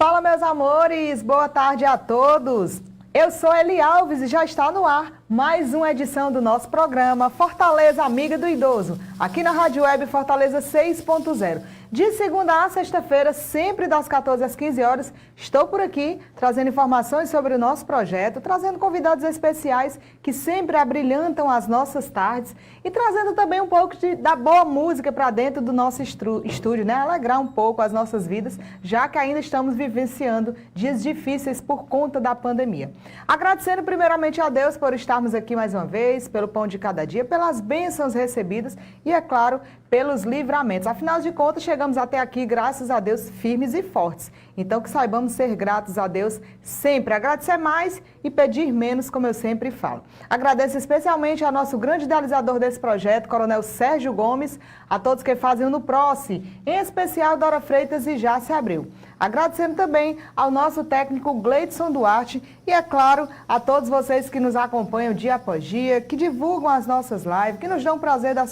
Fala, meus amores, boa tarde a todos. Eu sou Eli Alves e já está no ar mais uma edição do nosso programa Fortaleza Amiga do Idoso, aqui na Rádio Web Fortaleza 6.0. De segunda a sexta-feira, sempre das 14 às 15 horas, estou por aqui trazendo informações sobre o nosso projeto, trazendo convidados especiais que sempre abrilhantam as nossas tardes e trazendo também um pouco da boa música para dentro do nosso estúdio, né? Alegrar um pouco as nossas vidas, já que ainda estamos vivenciando dias difíceis por conta da pandemia. Agradecendo primeiramente a Deus por estarmos aqui mais uma vez, pelo pão de cada dia, pelas bênçãos recebidas e, é claro, pelos livramentos. Afinal de contas, chegamos até aqui, graças a Deus, firmes e fortes. Então, que saibamos ser gratos a Deus sempre, agradecer mais e pedir menos, como eu sempre falo. Agradeço especialmente ao nosso grande idealizador desse projeto, Coronel Sérgio Gomes, a todos que fazem o NUPROCE, em especial Dora Freitas e Jace Abreu. Agradecendo também ao nosso técnico Gleidson Duarte e, é claro, a todos vocês que nos acompanham dia após dia, que divulgam as nossas lives, que nos dão prazer da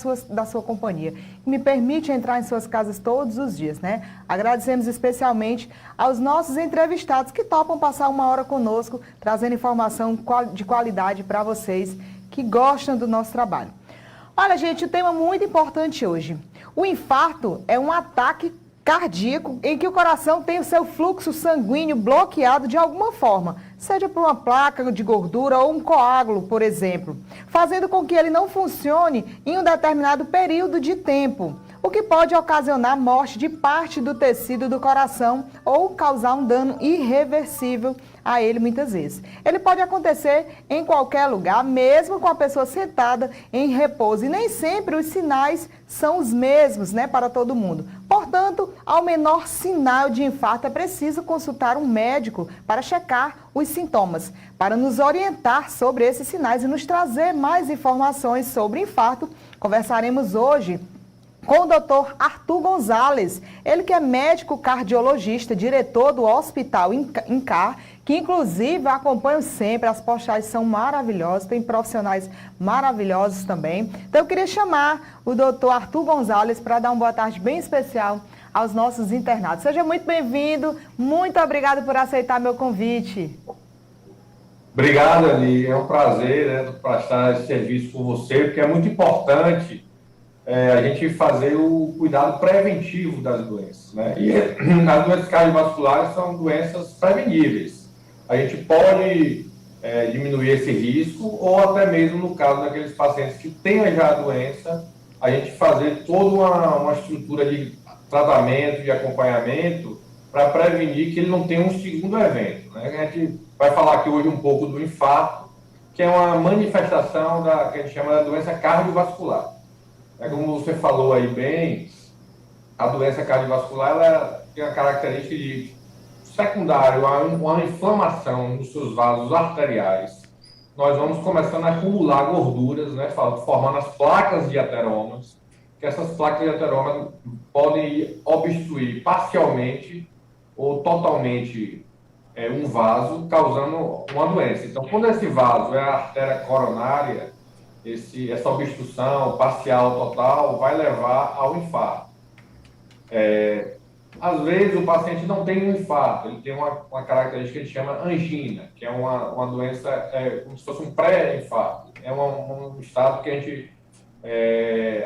sua companhia, que me permite entrar em suas casas todos os dias, né? Agradecemos especialmente aos nossos entrevistados que topam passar uma hora conosco, trazendo informação de qualidade para vocês que gostam do nosso trabalho. Olha, gente, um tema muito importante hoje. O infarto é um ataque cardíaco em que o coração tem o seu fluxo sanguíneo bloqueado de alguma forma, seja por uma placa de gordura ou um coágulo, por exemplo, fazendo com que ele não funcione em um determinado período de tempo, o que pode ocasionar morte de parte do tecido do coração ou causar um dano irreversível a ele muitas vezes. Ele pode acontecer em qualquer lugar, mesmo com a pessoa sentada em repouso, e nem sempre os sinais são os mesmos, né, para todo mundo. Portanto, ao menor sinal de infarto é preciso consultar um médico para checar os sintomas, para nos orientar sobre esses sinais e nos trazer mais informações sobre infarto. Conversaremos hoje com o Dr. Arthur Gonzalez, ele que é médico cardiologista, diretor do Hospital INCAR, que inclusive acompanho sempre, as postagens são maravilhosas, tem profissionais maravilhosos também. Então eu queria chamar o Dr. Arthur Gonzalez para dar uma boa tarde bem especial aos nossos internados. Seja muito bem-vindo, muito obrigado por aceitar meu convite. Obrigado, Eli, é um prazer, né, prestar esse serviço com você, porque é muito importante a gente fazer o cuidado preventivo das doenças, né? E as doenças cardiovasculares são doenças preveníveis. A gente pode diminuir esse risco, ou até mesmo no caso daqueles pacientes que têm já a doença, a gente fazer toda uma estrutura de tratamento, de acompanhamento, para prevenir que ele não tenha um segundo evento, né? A gente vai falar aqui hoje um pouco do infarto, que é uma manifestação que a gente chama de doença cardiovascular. Como você falou aí bem, a doença cardiovascular ela tem a característica de secundário, uma inflamação nos seus vasos arteriais. Nós vamos começando a acumular gorduras, né, formando as placas de ateromas, que essas placas de ateroma podem obstruir parcialmente ou totalmente um vaso, causando uma doença. Então, quando esse vaso é a artéria coronária, essa obstrução parcial, total, vai levar ao infarto. Às vezes, o paciente não tem um infarto, ele tem uma característica que a gente chama angina, que é uma doença como se fosse um pré-infarto. É um estado que a gente,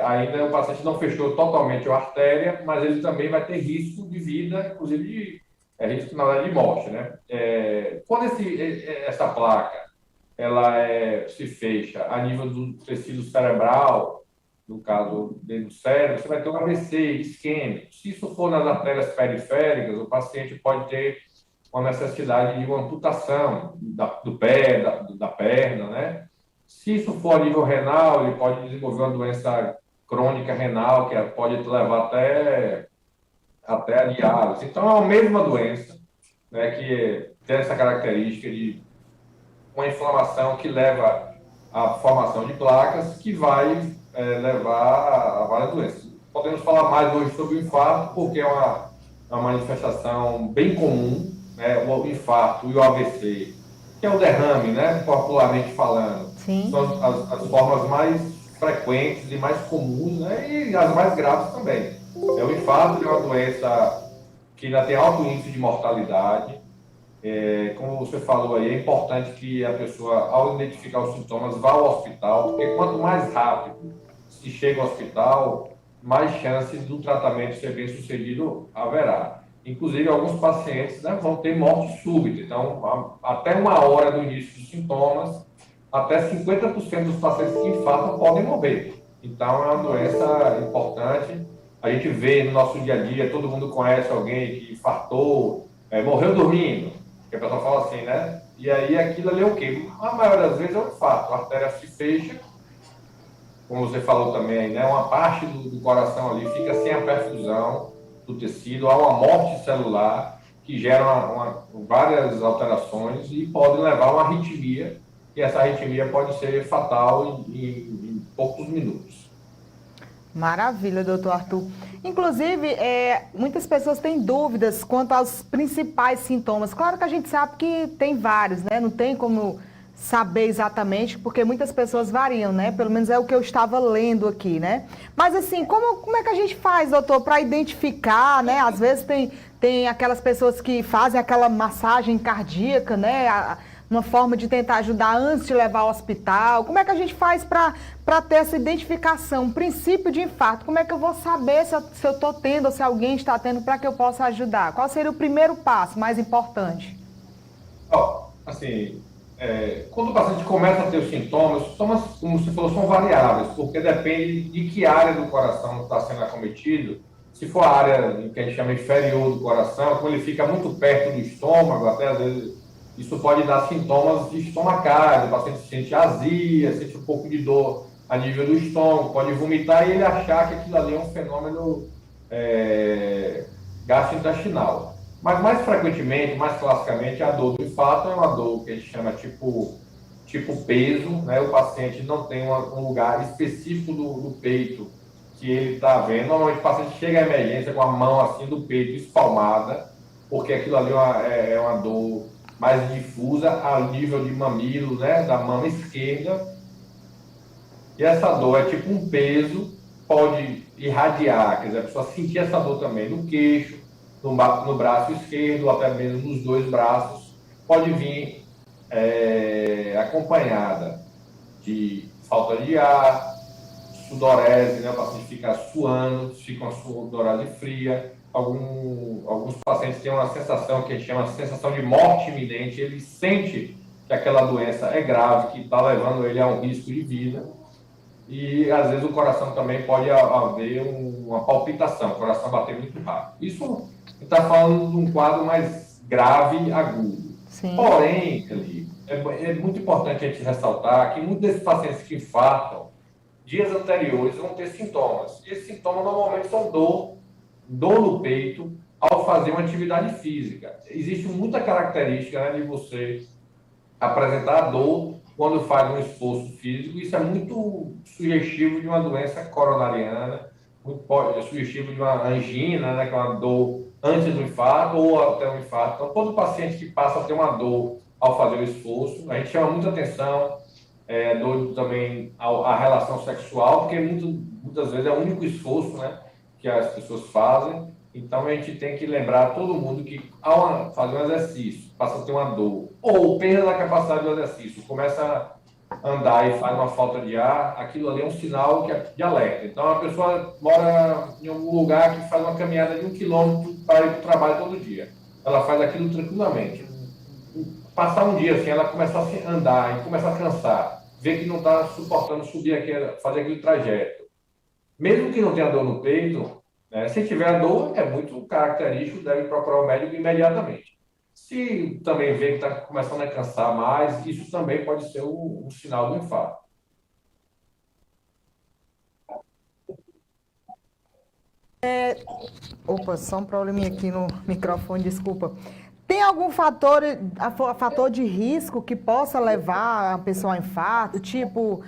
ainda o paciente não fechou totalmente a artéria, mas ele também vai ter risco de vida, inclusive risco, na verdade, de morte, né? Quando essa placa ela se fecha a nível do tecido cerebral, no caso dentro do cérebro, você vai ter um AVC isquêmico. Se isso for nas artérias periféricas, o paciente pode ter uma necessidade de uma amputação do pé, da perna, né? Se isso for a nível renal, ele pode desenvolver uma doença crônica renal, que pode levar até a diálise. Então, é a mesma doença, né, que tem essa característica de uma inflamação que leva à formação de placas, que vai levar a várias doenças. Podemos falar mais hoje sobre o infarto, porque é uma manifestação bem comum, né? O infarto e o AVC, que é o derrame, né? Popularmente falando. Sim. São as formas mais frequentes e mais comuns, né? E as mais graves também. O infarto é uma doença que ainda tem alto índice de mortalidade. Como você falou aí, é importante que a pessoa, ao identificar os sintomas, vá ao hospital, porque quanto mais rápido se chega ao hospital, mais chances do tratamento ser bem sucedido haverá. Inclusive, alguns pacientes, né, vão ter morte súbita. Então, até 1 hora do início dos sintomas, até 50% dos pacientes que infartam podem morrer. Então, é uma doença importante. A gente vê no nosso dia a dia, todo mundo conhece alguém que infartou, morreu dormindo, que a pessoa fala assim, né? E aí aquilo ali é o quê? A maioria das vezes é um infarto. A artéria se fecha, como você falou também, né? Uma parte do coração ali fica sem a perfusão do tecido, há uma morte celular que gera várias alterações e pode levar a uma arritmia, e essa arritmia pode ser fatal em poucos minutos. Maravilha, doutor Arthur. Inclusive, muitas pessoas têm dúvidas quanto aos principais sintomas. Claro que a gente sabe que tem vários, né? Não tem como saber exatamente, porque muitas pessoas variam, né? Pelo menos é o que eu estava lendo aqui, né? Mas assim, como é que a gente faz, doutor, para identificar, né? Às vezes tem aquelas pessoas que fazem aquela massagem cardíaca, né? Uma forma de tentar ajudar antes de levar ao hospital. Como é que a gente faz para ter essa identificação, um princípio de infarto? Como é que eu vou saber se eu estou tendo ou se alguém está tendo para que eu possa ajudar? Qual seria o primeiro passo mais importante? Assim, quando o paciente começa a ter os sintomas, como você falou, são variáveis, porque depende de que área do coração está sendo acometido. Se for a área que a gente chama inferior do coração, como ele fica muito perto do estômago, até às vezes isso pode dar sintomas estomacais, o paciente sente azia, sente um pouco de dor a nível do estômago, pode vomitar e ele achar que aquilo ali é um fenômeno gastrointestinal. Mas mais frequentemente, mais classicamente, a dor do infarto é uma dor que a gente chama tipo peso, né? O paciente não tem um lugar específico do peito que ele está vendo. Normalmente o paciente chega à emergência com a mão assim do peito espalmada, porque aquilo ali é uma dor mais difusa a nível de mamilo, né? Da mama esquerda. E essa dor é tipo um peso, pode irradiar, quer dizer, a pessoa sentir essa dor também no queixo, no braço esquerdo, ou até mesmo nos dois braços, pode vir acompanhada de falta de ar, sudorese, né? O paciente fica suando, fica uma sudorese fria. Alguns pacientes têm uma sensação que a gente chama de sensação de morte iminente, ele sente que aquela doença é grave, que está levando ele a um risco de vida. E às vezes o coração também pode haver uma palpitação, o coração bater muito rápido. Isso está falando de um quadro mais grave, agudo. Sim. Porém, é muito importante a gente ressaltar que muitos desses pacientes que infartam, dias anteriores vão ter sintomas. E esses sintomas normalmente são dor no peito ao fazer uma atividade física. Existe muita característica, né, de você apresentar dor quando faz um esforço físico. Isso é muito sugestivo de uma doença coronariana, muito sugestivo de uma angina, né, que é uma dor antes do infarto ou até o infarto. Então, todo paciente que passa a ter uma dor ao fazer o esforço, a gente chama muita atenção, dor também à relação sexual, porque muitas vezes é o único esforço, né, que as pessoas fazem. Então, a gente tem que lembrar todo mundo que, ao fazer um exercício, passa a ter uma dor, ou perda da capacidade do exercício, começa a andar e faz uma falta de ar, aquilo ali é um sinal de alerta. Então, a pessoa mora em algum lugar que faz uma caminhada de 1 quilômetro para ir para o trabalho todo dia. Ela faz aquilo tranquilamente. Passar um dia assim, ela começa a andar e começa a cansar, ver que não está suportando fazer aquele trajeto. Mesmo que não tenha dor no peito, né, se tiver dor, é muito característico, deve procurar o médico imediatamente. Se também vê que está começando a cansar mais, isso também pode ser um sinal do infarto. Opa, só um probleminha aqui no microfone, desculpa. Tem algum fator de risco que possa levar a pessoa a infarto, tipo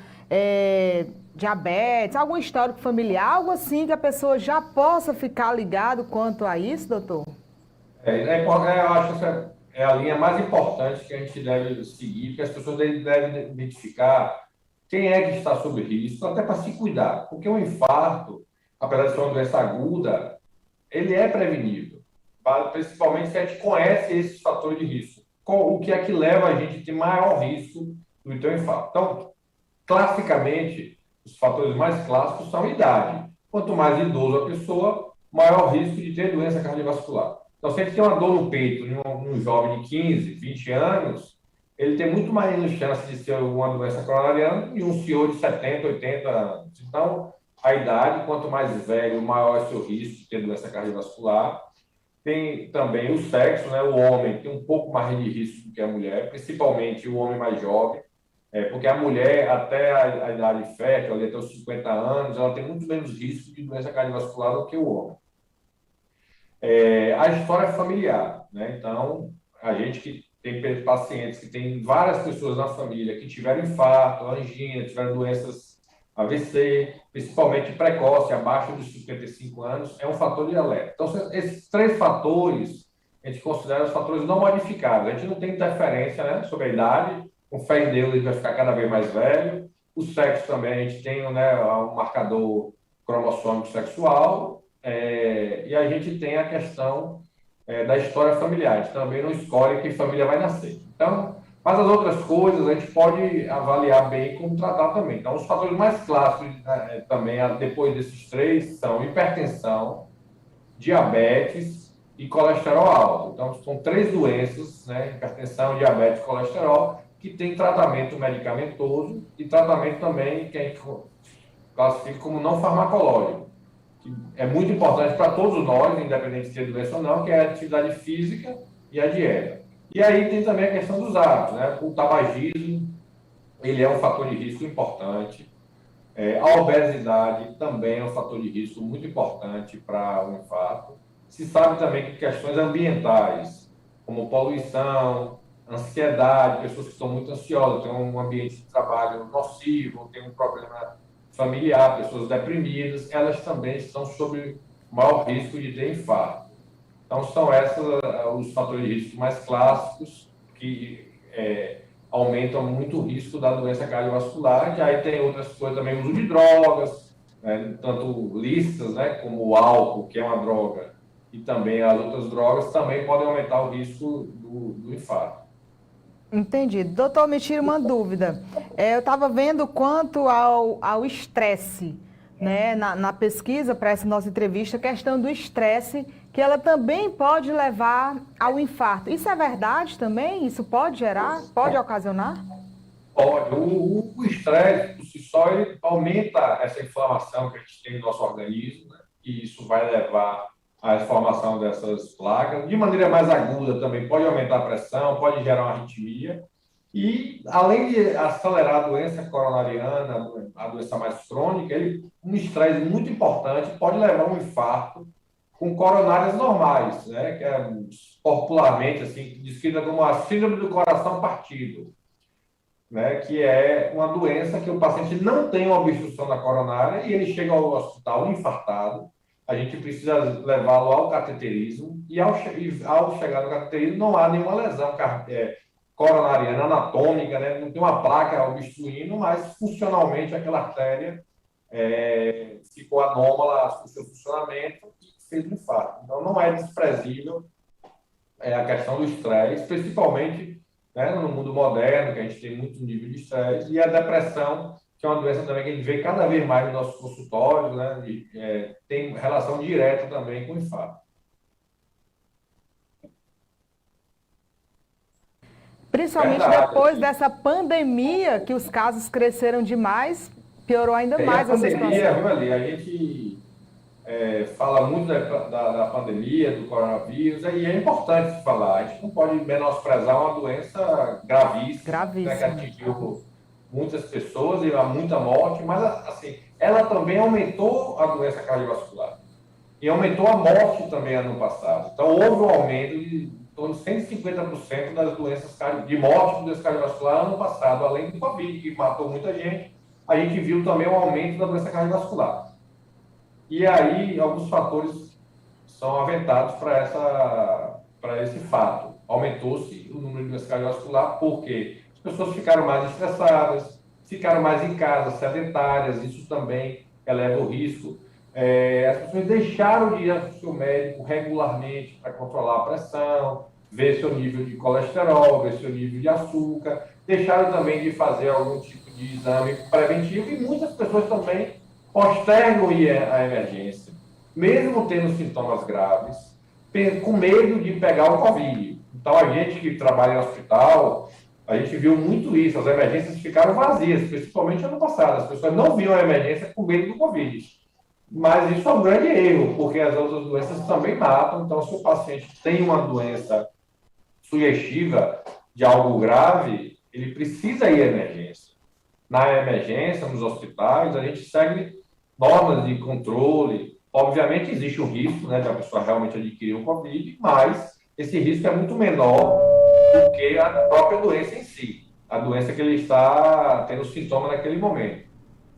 diabetes, algum histórico familiar, algo assim que a pessoa já possa ficar ligado quanto a isso, doutor? Eu acho que essa é a linha mais importante que a gente deve seguir, que as pessoas devem identificar quem é que está sob risco, até para se cuidar. Porque o infarto, apesar de ser uma doença aguda, ele é prevenível. principalmente se a gente conhece esses fatores de risco. O que é que leva a gente a ter maior risco do ter um infarto? Então, classicamente, os fatores mais clássicos são a idade. Quanto mais idoso a pessoa, maior risco de ter doença cardiovascular. Então, se a gente tem uma dor no peito num jovem de 15, 20 anos, ele tem muito mais chance de ter uma doença coronariana e um senhor de 70, 80 anos. Então, a idade, quanto mais velho, maior é o seu risco de ter doença cardiovascular. Tem também o sexo, né? O homem tem um pouco mais de risco do que a mulher, principalmente o homem mais jovem, porque a mulher, até a idade fértil, até os 50 anos, ela tem muito menos risco de doença cardiovascular do que o homem. A história familiar, né? Então, a gente que tem pacientes que tem várias pessoas na família que tiveram infarto, angina, tiveram doenças AVC, principalmente precoce, abaixo dos 55 anos, é um fator de alerta. Então, esses 3 fatores, a gente considera os fatores não modificáveis. A gente não tem interferência, né, sobre a idade, com fé em Deus, ele vai ficar cada vez mais velho. O sexo também, a gente tem, né, um marcador cromossômico sexual, e a gente tem a questão da história familiar. A gente também não escolhe que família vai nascer. Então, mas as outras coisas a gente pode avaliar bem como tratar também. Então, os fatores mais clássicos também, depois desses 3, são hipertensão, diabetes e colesterol alto. Então, são 3 doenças, né, hipertensão, diabetes e colesterol, que tem tratamento medicamentoso e tratamento também que a gente classifica como não farmacológico. Que é muito importante para todos nós, independente de ter doença ou não, que é a atividade física e a dieta. E aí tem também a questão dos hábitos, né? O tabagismo, ele é um fator de risco importante. A obesidade também é um fator de risco muito importante para o infarto. Se sabe também que questões ambientais, como poluição, ansiedade, pessoas que estão muito ansiosas, têm um ambiente de trabalho nocivo, têm um problema familiar, pessoas deprimidas, elas também estão sob maior risco de ter infarto. Então, são esses os fatores de risco mais clássicos que aumentam muito o risco da doença cardiovascular, que aí tem outras coisas também, o uso de drogas, né, tanto lícitas, né, como o álcool, que é uma droga, e também as outras drogas, também podem aumentar o risco do infarto. Entendi. Doutor, me tira uma dúvida. Eu estava vendo quanto ao estresse, né, na pesquisa para essa nossa entrevista, a questão do estresse, que ela também pode levar ao infarto. Isso é verdade também? Isso pode gerar? Pode ocasionar? Pode. O estresse, por si só, ele aumenta essa inflamação que a gente tem no nosso organismo, né? E isso vai levar à formação dessas placas. De maneira mais aguda também pode aumentar a pressão, pode gerar uma arritmia. E, além de acelerar a doença coronariana, a doença mais crônica, um estresse muito importante pode levar a um infarto com coronárias normais, né? Que é popularmente assim, descrita como a síndrome do coração partido, né, que é uma doença que o paciente não tem uma obstrução da coronária e ele chega ao hospital infartado, a gente precisa levá-lo ao cateterismo e ao chegar no cateterismo não há nenhuma lesão coronariana anatômica, né, não tem uma placa obstruindo, mas funcionalmente aquela artéria ficou anômala no seu funcionamento e fez um infarto. Então não é desprezível a questão do estresse, principalmente, né, no mundo moderno, que a gente tem muito nível de estresse, e a depressão, que é uma doença também que a gente vê cada vez mais nos nossos consultórios, né, tem relação direta também com o infarto. Principalmente Verdade, depois assim. dessa pandemia, que os casos cresceram demais, piorou ainda E mais a essa pandemia, situação. viu, Ali, a gente fala muito da pandemia, do coronavírus, e é importante se falar. A gente não pode menosprezar uma doença gravíssima, né, que Gravíssimo. atingiu muitas pessoas e há muita morte, mas assim, ela também aumentou a doença cardiovascular e aumentou a morte também ano passado. Então, houve um aumento de em torno de 150% das doenças de morte por doença cardiovascular ano passado, além do Covid, que matou muita gente, a gente viu também um aumento da doença cardiovascular. E aí, alguns fatores são aventados para esse fato. Aumentou-se o número de doença cardiovascular porque as pessoas ficaram mais estressadas, ficaram mais em casa, sedentárias, isso também eleva o risco. As pessoas deixaram de ir ao seu médico regularmente para controlar a pressão, ver seu nível de colesterol, ver seu nível de açúcar, deixaram também de fazer algum tipo de exame preventivo e muitas pessoas também postergam ir à emergência, mesmo tendo sintomas graves, com medo de pegar o Covid. Então, a gente que trabalha em hospital, a gente viu muito isso, as emergências ficaram vazias, principalmente ano passado, as pessoas não viam a emergência com medo do Covid. Mas isso é um grande erro, porque as outras doenças também matam. Então, se o paciente tem uma doença sugestiva de algo grave, ele precisa ir à emergência. Na emergência, nos hospitais, a gente segue normas de controle. Obviamente, existe um risco, né, de a pessoa realmente adquirir um Covid, mas esse risco é muito menor do que a própria doença em si, a doença que ele está tendo sintoma naquele momento.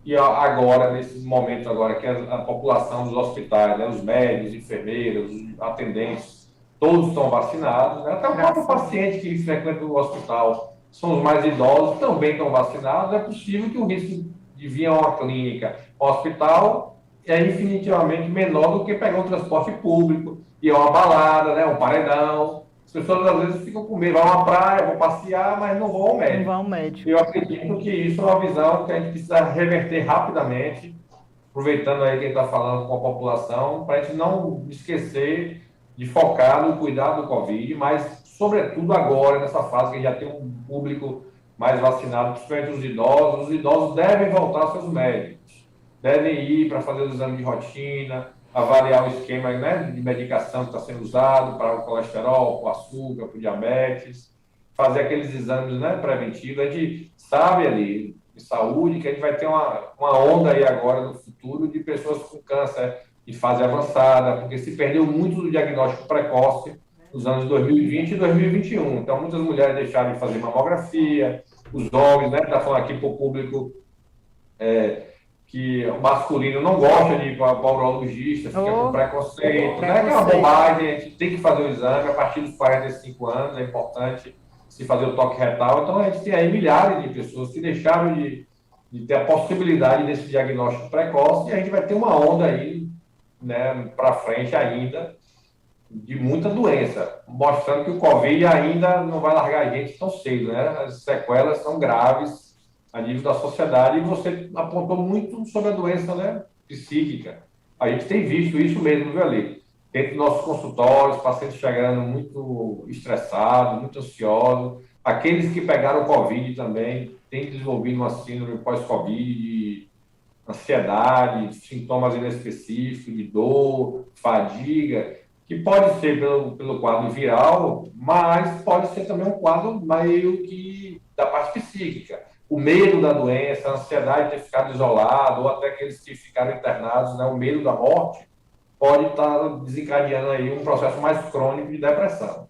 E agora, nesse momento agora que a população dos hospitais, né, os médicos, enfermeiros, os atendentes, todos estão vacinados, né? Até o próprio paciente que frequenta o hospital, são os mais idosos, também estão vacinados. É possível que o risco de vir a uma clínica, um hospital, é infinitivamente menor do que pegar um transporte público, ir a uma balada, né, um paredão. As pessoas às vezes ficam com medo, vão à praia, vão passear, mas não vão ao médico. Não vão ao médico. Eu acredito que isso é uma visão que a gente precisa reverter rapidamente, aproveitando aí quem está falando com a população, para a gente não esquecer de focar no cuidado do Covid, mas, sobretudo agora, nessa fase que já tem um público mais vacinado, principalmente os idosos devem voltar aos seus médicos, devem ir para fazer o exame de rotina, avaliar o esquema, né, de medicação que está sendo usado para o colesterol, para o açúcar, para o diabetes, fazer aqueles exames, né, preventivos. A gente sabe ali, de saúde, que a gente vai ter uma onda aí agora no futuro de pessoas com câncer em fase avançada, porque se perdeu muito do diagnóstico precoce nos anos 2020 e 2021. Então, muitas mulheres deixaram de fazer mamografia, os homens, né, está falando aqui para o público que o masculino não gosta de ir para o urologista, fica com preconceito, né? Que é uma bobagem, a gente tem que fazer o exame a partir dos 45 anos, é importante se fazer o toque retal. Então, a gente tem aí milhares de pessoas que deixaram de ter a possibilidade desse diagnóstico precoce, e a gente vai ter uma onda aí, né, para frente ainda, de muita doença, mostrando que o Covid ainda não vai largar a gente tão cedo, né? As sequelas são graves a nível da sociedade, e você apontou muito sobre a doença, né, psíquica. A gente tem visto isso mesmo, viu, Ali? Dentro dos nossos consultórios, pacientes chegando muito estressados, muito ansiosos. Aqueles que pegaram o Covid também têm desenvolvido uma síndrome pós-Covid, de ansiedade, sintomas inespecíficos, de dor, fadiga, que pode ser pelo quadro viral, mas pode ser também um quadro meio que da parte psíquica. O medo da doença, a ansiedade de ter ficado isolado, ou até aqueles que ficaram internados, né, o medo da morte, pode estar desencadeando aí um processo mais crônico de depressão.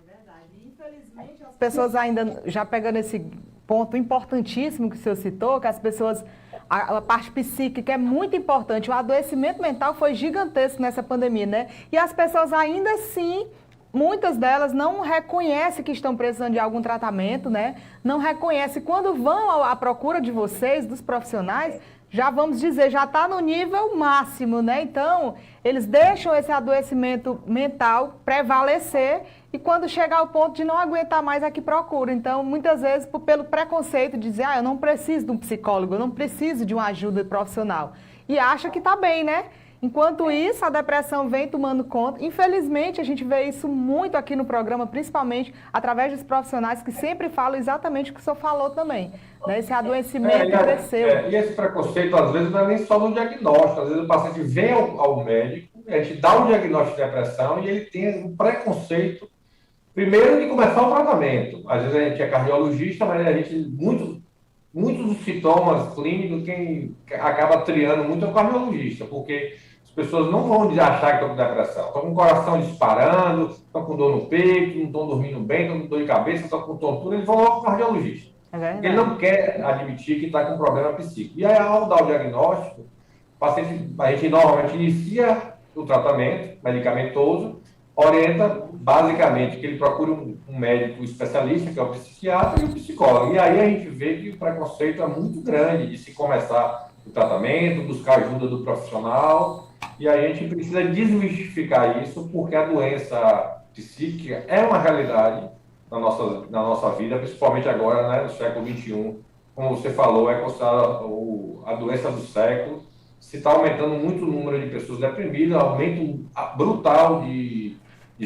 É verdade. Infelizmente, as pessoas ainda, já pegando esse ponto importantíssimo que o senhor citou, que as pessoas, a parte psíquica é muito importante, o adoecimento mental foi gigantesco nessa pandemia, né? E as pessoas ainda assim, muitas delas não reconhecem que estão precisando de algum tratamento, né? Não reconhecem. Quando vão à procura de vocês, dos profissionais, já vamos dizer, já está no nível máximo, né? Então, eles deixam esse adoecimento mental prevalecer e quando chegar ao ponto de não aguentar mais é que procura. Então, muitas vezes, pelo preconceito de dizer, eu não preciso de um psicólogo, eu não preciso de uma ajuda profissional. E acha que está bem, né? Enquanto isso, a depressão vem tomando conta. Infelizmente, a gente vê isso muito aqui no programa, principalmente através dos profissionais que sempre falam exatamente o que o senhor falou também. Né? Esse adoecimento cresceu. E esse preconceito, às vezes, não é nem só no diagnóstico. Às vezes, o paciente vem ao médico, a gente dá um diagnóstico de depressão e ele tem um preconceito, primeiro, de começar o tratamento. Às vezes, a gente é cardiologista, mas a gente, muitos dos sintomas clínicos, quem acaba triando muito é o cardiologista, porque as pessoas não vão achar que estão com depressão. Estão com o coração disparando, estão com dor no peito, não estão dormindo bem, estão com dor de cabeça, estão com tontura, eles vão logo para o cardiologista. Ele não quer admitir que está com problema psíquico. E aí, ao dar o diagnóstico, a gente normalmente inicia o tratamento medicamentoso, orienta basicamente que ele procure um médico especialista, que é o psiquiatra, e o psicólogo. E aí a gente vê que o preconceito é muito grande de se começar o tratamento, buscar ajuda do profissional, e a gente precisa desmistificar isso, porque a doença psíquica é uma realidade na nossa vida, principalmente agora, né, no século XXI. Como você falou, é considerada a doença do século. Se está aumentando muito o número de pessoas deprimidas, aumento brutal de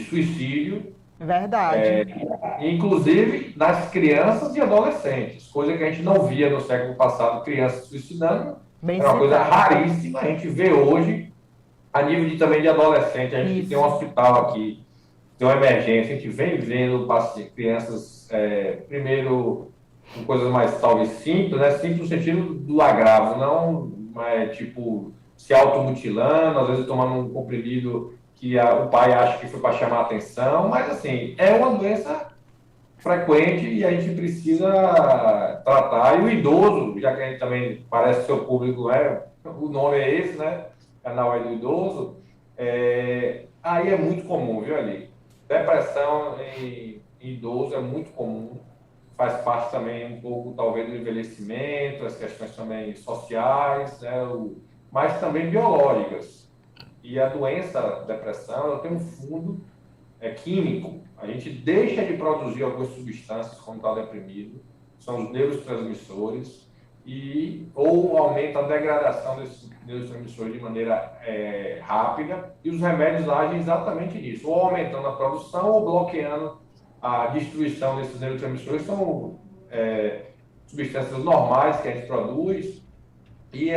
suicídio, Verdade. inclusive nas crianças e adolescentes, coisa que a gente não via no século passado, crianças se suicidando, Bem era uma coisa citado. raríssima, a gente vê hoje, a nível também de adolescente, a gente tem um Isso. hospital aqui, tem uma emergência, a gente vem vendo crianças, primeiro, com coisas mais talvez simples, né? Simples no sentido do agravo, não tipo se automutilando, às vezes tomando um comprimido que o pai acha que foi para chamar a atenção, mas assim, é uma doença frequente e a gente precisa tratar. E o idoso, já que a gente também parece que seu público o nome é esse, né? Canal é do idoso, aí é muito comum, viu, ali? Depressão em idoso é muito comum, faz parte também um pouco, talvez, do envelhecimento, as questões também sociais, né? Mas também biológicas. E a doença, a depressão, ela tem um fundo químico. A gente deixa de produzir algumas substâncias quando está deprimido, são os neurotransmissores, ou aumenta a degradação desses neurotransmissores de maneira rápida, e os remédios agem exatamente nisso, ou aumentando a produção ou bloqueando a destruição desses neurotransmissores. São substâncias normais que a gente produz e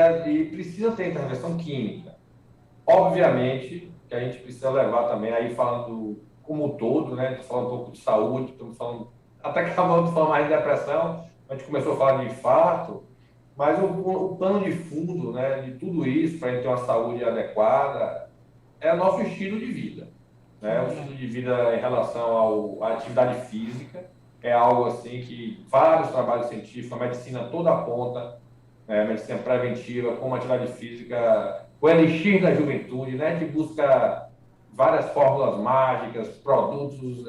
precisa ter intervenção química. Obviamente que a gente precisa levar também, aí falando como um todo, né? Estamos falando um pouco de saúde, estamos falando, até que acabamos de falar mais de depressão, a gente começou a falar de infarto, mas o plano de fundo, né, de tudo isso, para a gente ter uma saúde adequada, é o nosso estilo de vida. Né? O estilo de vida em relação à atividade física é algo assim que vários trabalhos científicos, a medicina toda aponta, a medicina preventiva, como atividade física, o elixir da juventude, né? Que busca várias fórmulas mágicas, produtos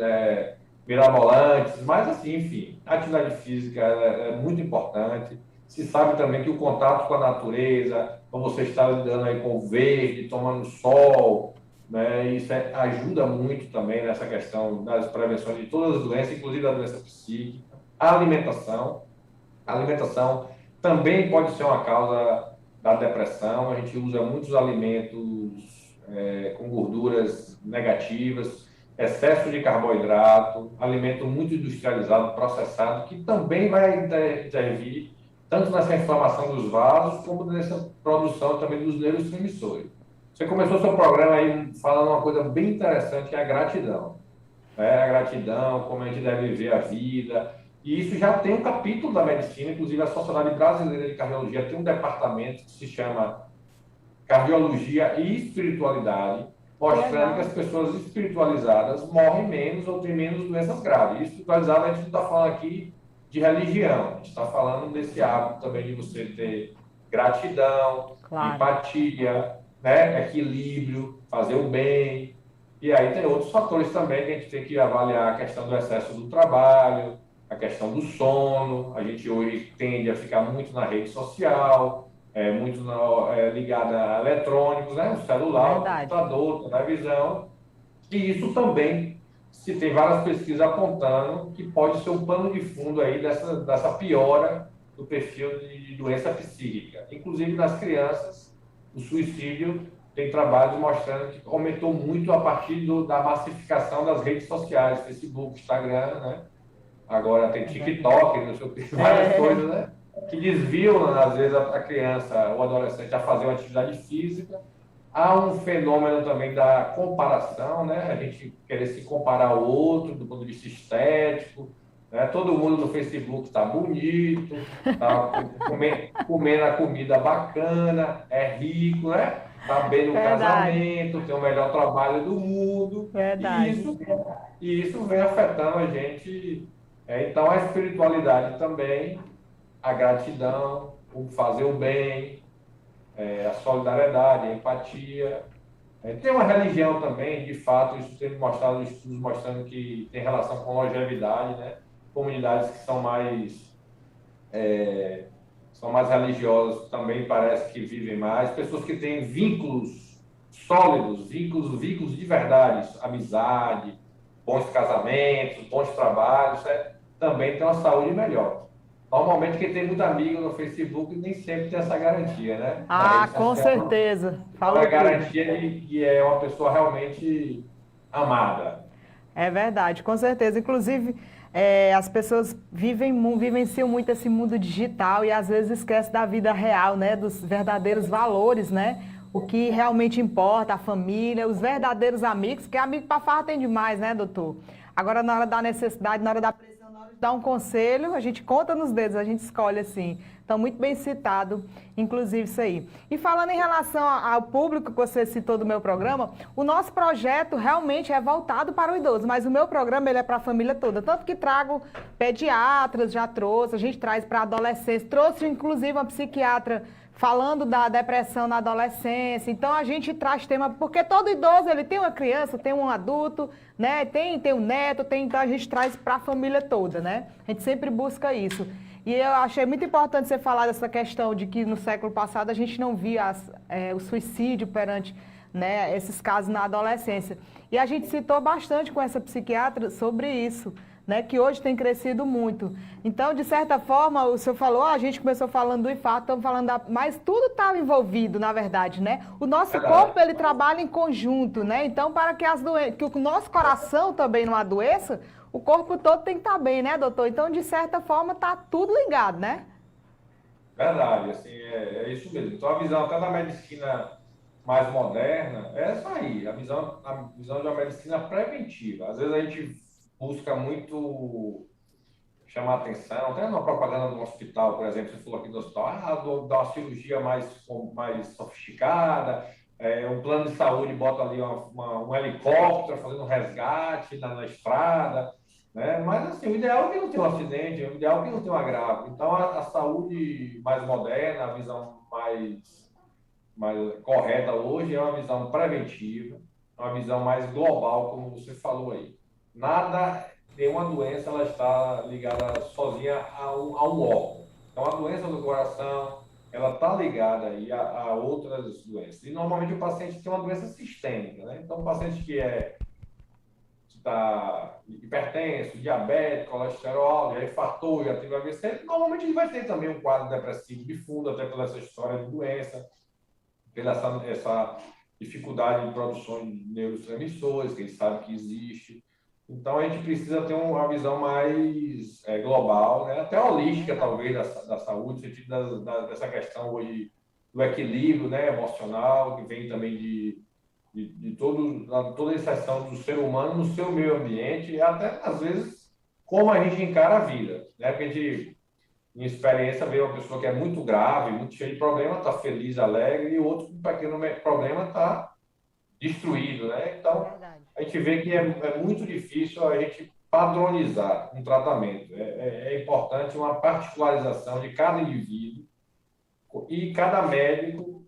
mirabolantes, mas assim, enfim, a atividade física é muito importante. Se sabe também que o contato com a natureza, como você está lidando aí com o verde, tomando sol, né? Isso ajuda muito também nessa questão das prevenções de todas as doenças, inclusive a doença psíquica. A alimentação também pode ser uma causa da depressão. A gente usa muitos alimentos com gorduras negativas, excesso de carboidrato, alimento muito industrializado, processado, que também vai intervir tanto nessa inflamação dos vasos, como nessa produção também dos neurotransmissores. Você começou seu programa aí falando uma coisa bem interessante, que é a gratidão. A gratidão, como a gente deve viver a vida. E isso já tem um capítulo da medicina, inclusive a Sociedade Brasileira de Cardiologia tem um departamento que se chama Cardiologia e Espiritualidade, mostrando que as pessoas espiritualizadas morrem menos ou têm menos doenças graves. E espiritualizada, a gente não está falando aqui de religião, a gente está falando desse hábito também de você ter gratidão, Claro. empatia, né? Equilíbrio, fazer o bem. E aí tem outros fatores também que a gente tem que avaliar, a questão do excesso do trabalho, a questão do sono. A gente hoje tende a ficar muito na rede social, muito ligada a eletrônicos, né? O celular, Verdade. o computador, a televisão. E isso também, se tem várias pesquisas apontando que pode ser um pano de fundo aí dessa piora do perfil de doença psíquica. Inclusive nas crianças, o suicídio tem trabalhos mostrando que aumentou muito a partir da massificação das redes sociais, Facebook, Instagram, né? Agora tem TikTok, não sei o que, várias coisas, né? Que desviam, às vezes, a criança ou adolescente a fazer uma atividade física. Há um fenômeno também da comparação, né? A gente querer se comparar ao outro do ponto de vista estético, né? Todo mundo no Facebook está bonito, está comendo a comida bacana, é rico, né? Está bem no casamento, tem o melhor trabalho do mundo. Verdade. E isso vem afetando a gente. Então, a espiritualidade também, a gratidão, o fazer o bem, a solidariedade, a empatia. Tem uma religião também, de fato, isso tem mostrado estudos mostrando que tem relação com longevidade, né? Comunidades que são mais são mais religiosas, também parece que vivem mais. Pessoas que têm vínculos sólidos, vínculos de verdade, amizade, bons casamentos, bons trabalhos, né? Também tem uma saúde melhor. Normalmente, quem tem muito amigo no Facebook nem sempre tem essa garantia, né? Na Ah, rede com social, certeza. não é Falou tudo. garantia de que é uma pessoa realmente amada. É verdade, com certeza. Inclusive, as pessoas vivenciam muito esse mundo digital e às vezes esquecem da vida real, né? Dos verdadeiros valores, né? O que realmente importa, a família, os verdadeiros amigos, porque amigo para farra tem demais, né, doutor? Agora, na hora da necessidade, na hora da pressão, na hora de dar um conselho, a gente conta nos dedos, a gente escolhe assim. Então, muito bem citado, inclusive, isso aí. E falando em relação ao público que você citou do meu programa, o nosso projeto realmente é voltado para o idoso, mas o meu programa ele é para a família toda. Tanto que trago pediatras, já trouxe, a gente traz para adolescentes, trouxe inclusive uma psiquiatra falando da depressão na adolescência. Então a gente traz tema, porque todo idoso ele tem uma criança, tem um adulto, né? Tem um neto, então a gente traz para a família toda, né? A gente sempre busca isso. E eu achei muito importante você falar dessa questão de que no século passado a gente não via o suicídio perante, né, esses casos na adolescência. E a gente citou bastante com essa psiquiatra sobre isso, né, que hoje tem crescido muito. Então, de certa forma, o senhor falou, a gente começou falando do infarto, estamos falando mas tudo está envolvido, na verdade, né? O nosso Verdade. corpo, ele trabalha em conjunto, né? Então, para que que o nosso coração também não adoeça, o corpo todo tem que estar bem, né, doutor? Então, de certa forma, está tudo ligado, né? Verdade, assim, é isso mesmo. Então, a visão até da medicina mais moderna é essa aí, a visão de uma medicina preventiva. Às vezes a gente busca muito chamar atenção, até na propaganda do hospital, por exemplo, você falou aqui do hospital, dá uma cirurgia mais sofisticada, um plano de saúde bota ali um helicóptero fazendo um resgate na estrada, né? Mas assim, o ideal é que não tenha um acidente, o ideal é que não tenha um agravo. Então, a saúde mais moderna, a visão mais correta hoje é uma visão preventiva, uma visão mais global, como você falou aí. Nenhuma doença ela está ligada sozinha a um órgão. Então, a doença do coração, ela está ligada aí a outras doenças. E, normalmente, o paciente tem uma doença sistêmica, né? Então, o paciente que está hipertenso, diabético, colesterol, já infartou, já teve AVC, normalmente ele vai ter também um quadro depressivo de fundo, até pela essa história de doença, pela essa dificuldade de produção de neurotransmissores, que a gente sabe que existe. Então, a gente precisa ter uma visão mais global, né? Até holística, talvez, da saúde, no sentido dessa questão hoje do equilíbrio, né, emocional, que vem também de toda a inserção do ser humano no seu meio ambiente, e até, às vezes, como a gente encara a vida, né? Porque a gente, em experiência, vê uma pessoa que é muito grave, muito cheia de problema, está feliz, alegre, e o outro com um pequeno problema está destruído, né? Então, Verdade. a gente vê que é muito difícil a gente padronizar um tratamento. É importante uma particularização de cada indivíduo e cada médico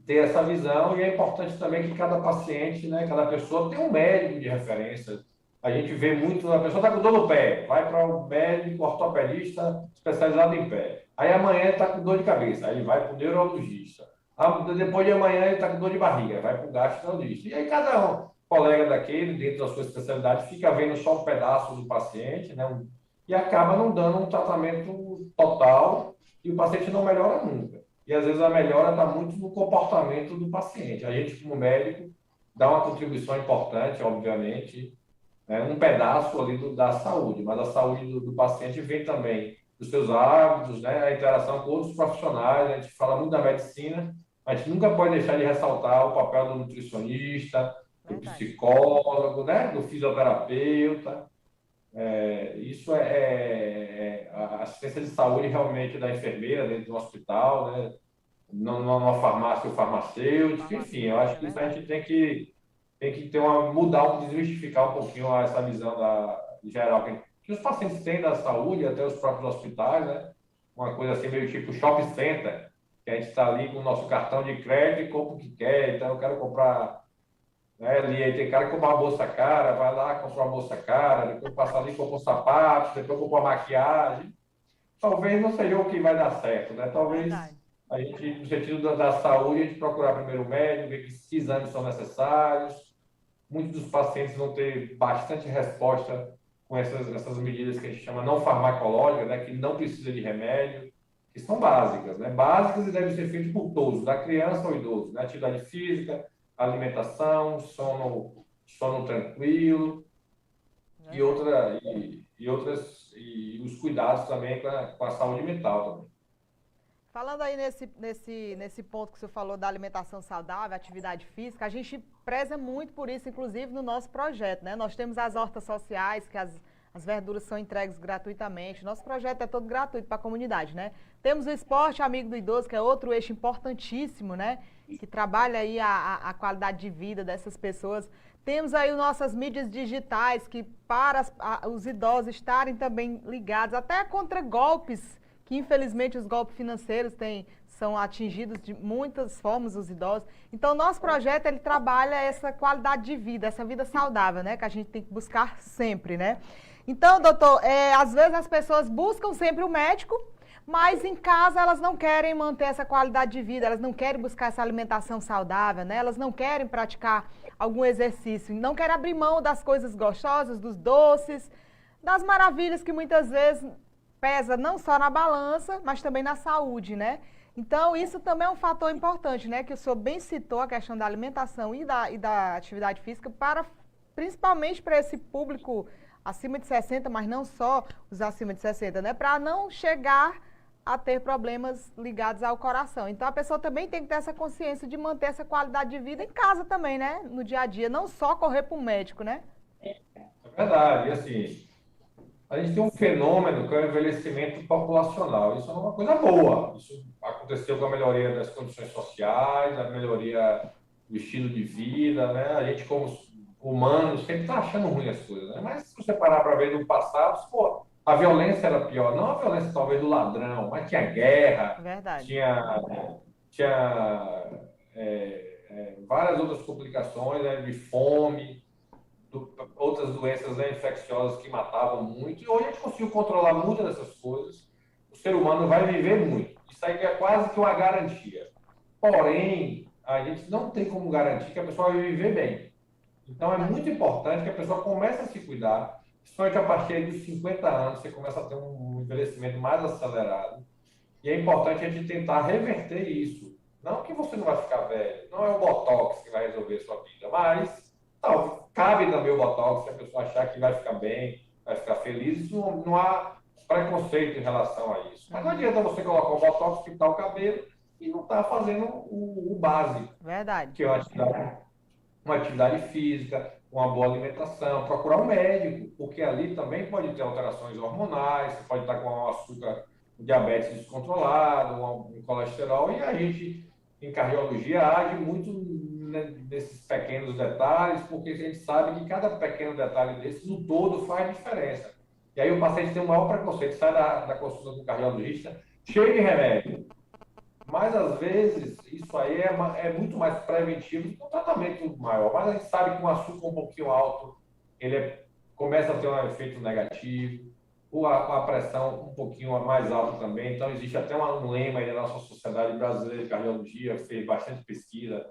ter essa visão, e é importante também que cada paciente, né, cada pessoa tenha um médico de referência. A gente vê muito, a pessoa está com dor no pé, vai para um médico ortopedista especializado em pé. Aí amanhã está com dor de cabeça, aí vai para o neurologista. Depois de amanhã ele está com dor de barriga, vai para o gastroenterologista. E aí cada colega daquele, dentro da sua especialidade, fica vendo só um pedaço do paciente, né, e acaba não dando um tratamento total, e o paciente não melhora nunca. E às vezes a melhora está muito no comportamento do paciente. A gente, como médico, dá uma contribuição importante, obviamente, né, um pedaço ali da saúde, mas a saúde do paciente vem também dos seus hábitos, né, a interação com outros profissionais. A gente fala muito da medicina, a gente nunca pode deixar de ressaltar o papel do nutricionista, do Verdade. psicólogo, né, do fisioterapeuta. Isso a assistência de saúde realmente da enfermeira dentro do hospital, né? Numa farmácia, o farmacêutico, enfim, eu acho É que isso a verdade. gente tem que desmistificar um pouquinho essa visão geral que os pacientes têm da saúde, até os próprios hospitais, né? Uma coisa assim meio tipo shopping center, que a gente está ali com o nosso cartão de crédito e compra o que quer. Então, eu quero comprar, né? Ali tem cara que compra uma bolsa cara, vai lá, compra uma bolsa cara, depois passa ali, compra um sapato, depois compra uma maquiagem. talvez não seja o que vai dar certo, né? Talvez Verdade. a gente, no sentido da saúde, a gente procurar primeiro o médico, ver que exames são necessários. Muitos dos pacientes vão ter bastante resposta com essas medidas que a gente chama não farmacológicas, né? Que não precisa de remédio, que são básicas, né? Básicas e devem ser feitas por todos, da criança ao idoso, né? Atividade física, alimentação, sono tranquilo, e Verdade. e os cuidados também com a saúde mental também. Falando aí nesse ponto que você falou da alimentação saudável, atividade física, a gente preza muito por isso, inclusive no nosso projeto, né? Nós temos as hortas sociais, que as verduras são entregues gratuitamente. Nosso projeto é todo gratuito para a comunidade, né? Temos o esporte amigo do idoso, que é outro eixo importantíssimo, né? Que trabalha aí a qualidade de vida dessas pessoas. Temos aí nossas mídias digitais, que para os idosos estarem também ligados, até contra golpes que infelizmente os golpes financeiros são atingidos de muitas formas os idosos. Então, nosso projeto, ele trabalha essa qualidade de vida, essa vida saudável, né? Que a gente tem que buscar sempre, né? Então, doutor, às vezes as pessoas buscam sempre o médico, mas em casa elas não querem manter essa qualidade de vida, elas não querem buscar essa alimentação saudável, né? Elas não querem praticar algum exercício, não querem abrir mão das coisas gostosas, dos doces, das maravilhas que muitas vezes pesa não só na balança, mas também na saúde, né? Então, isso também é um fator importante, né? Que o senhor bem citou a questão da alimentação e da atividade física, principalmente para esse público acima de 60, mas não só os acima de 60, né? Para não chegar a ter problemas ligados ao coração. Então, a pessoa também tem que ter essa consciência de manter essa qualidade de vida em casa também, né? No dia a dia, não só correr para o médico, né? É verdade, e assim, a gente tem um fenômeno que é o envelhecimento populacional. Isso é uma coisa boa. Isso aconteceu com a melhoria das condições sociais, a melhoria do estilo de vida, né? A gente, como humanos, sempre está achando ruim as coisas, né? Mas se você parar para ver no passado, pô, a violência era pior. Não a violência, talvez, do ladrão, mas tinha guerra, Verdade. tinha, tinha várias outras complicações, né? De fome, outras doenças, né, infecciosas que matavam muito. E hoje a gente conseguiu controlar muitas dessas coisas. O ser humano vai viver muito. Isso aí é quase que uma garantia. Porém, a gente não tem como garantir que a pessoa vai viver bem. Então, é Verdade. muito importante que a pessoa comece a se cuidar, principalmente a partir dos 50 anos, você começa a ter um envelhecimento mais acelerado. E é importante a gente tentar reverter isso. Não que você não vai ficar velho, não é o Botox que vai resolver a sua vida, mas não, cabe também o Botox se a pessoa achar que vai ficar bem, vai ficar feliz. Isso não há preconceito em relação a isso. Mas não Uhum. adianta você colocar o Botox, pintar o cabelo e não estar fazendo o básico, Verdade. que é uma atividade física, uma boa alimentação, procurar um médico, porque ali também pode ter alterações hormonais, você pode estar com um açúcar, um diabetes descontrolado, um colesterol, e a gente, em cardiologia, age muito nesses pequenos detalhes, porque a gente sabe que cada pequeno detalhe desse, no todo, faz diferença. E aí o paciente tem o maior preconceito, sai da consulta com o cardiologista, cheio de remédio. Mas, às vezes, isso aí é muito mais preventivo do que um tratamento maior. Mas a gente sabe que um açúcar um pouquinho alto, começa a ter um efeito negativo, ou a pressão um pouquinho mais alta também. Então, existe até um lema aí da nossa Sociedade Brasileira de Cardiologia, fez bastante pesquisa,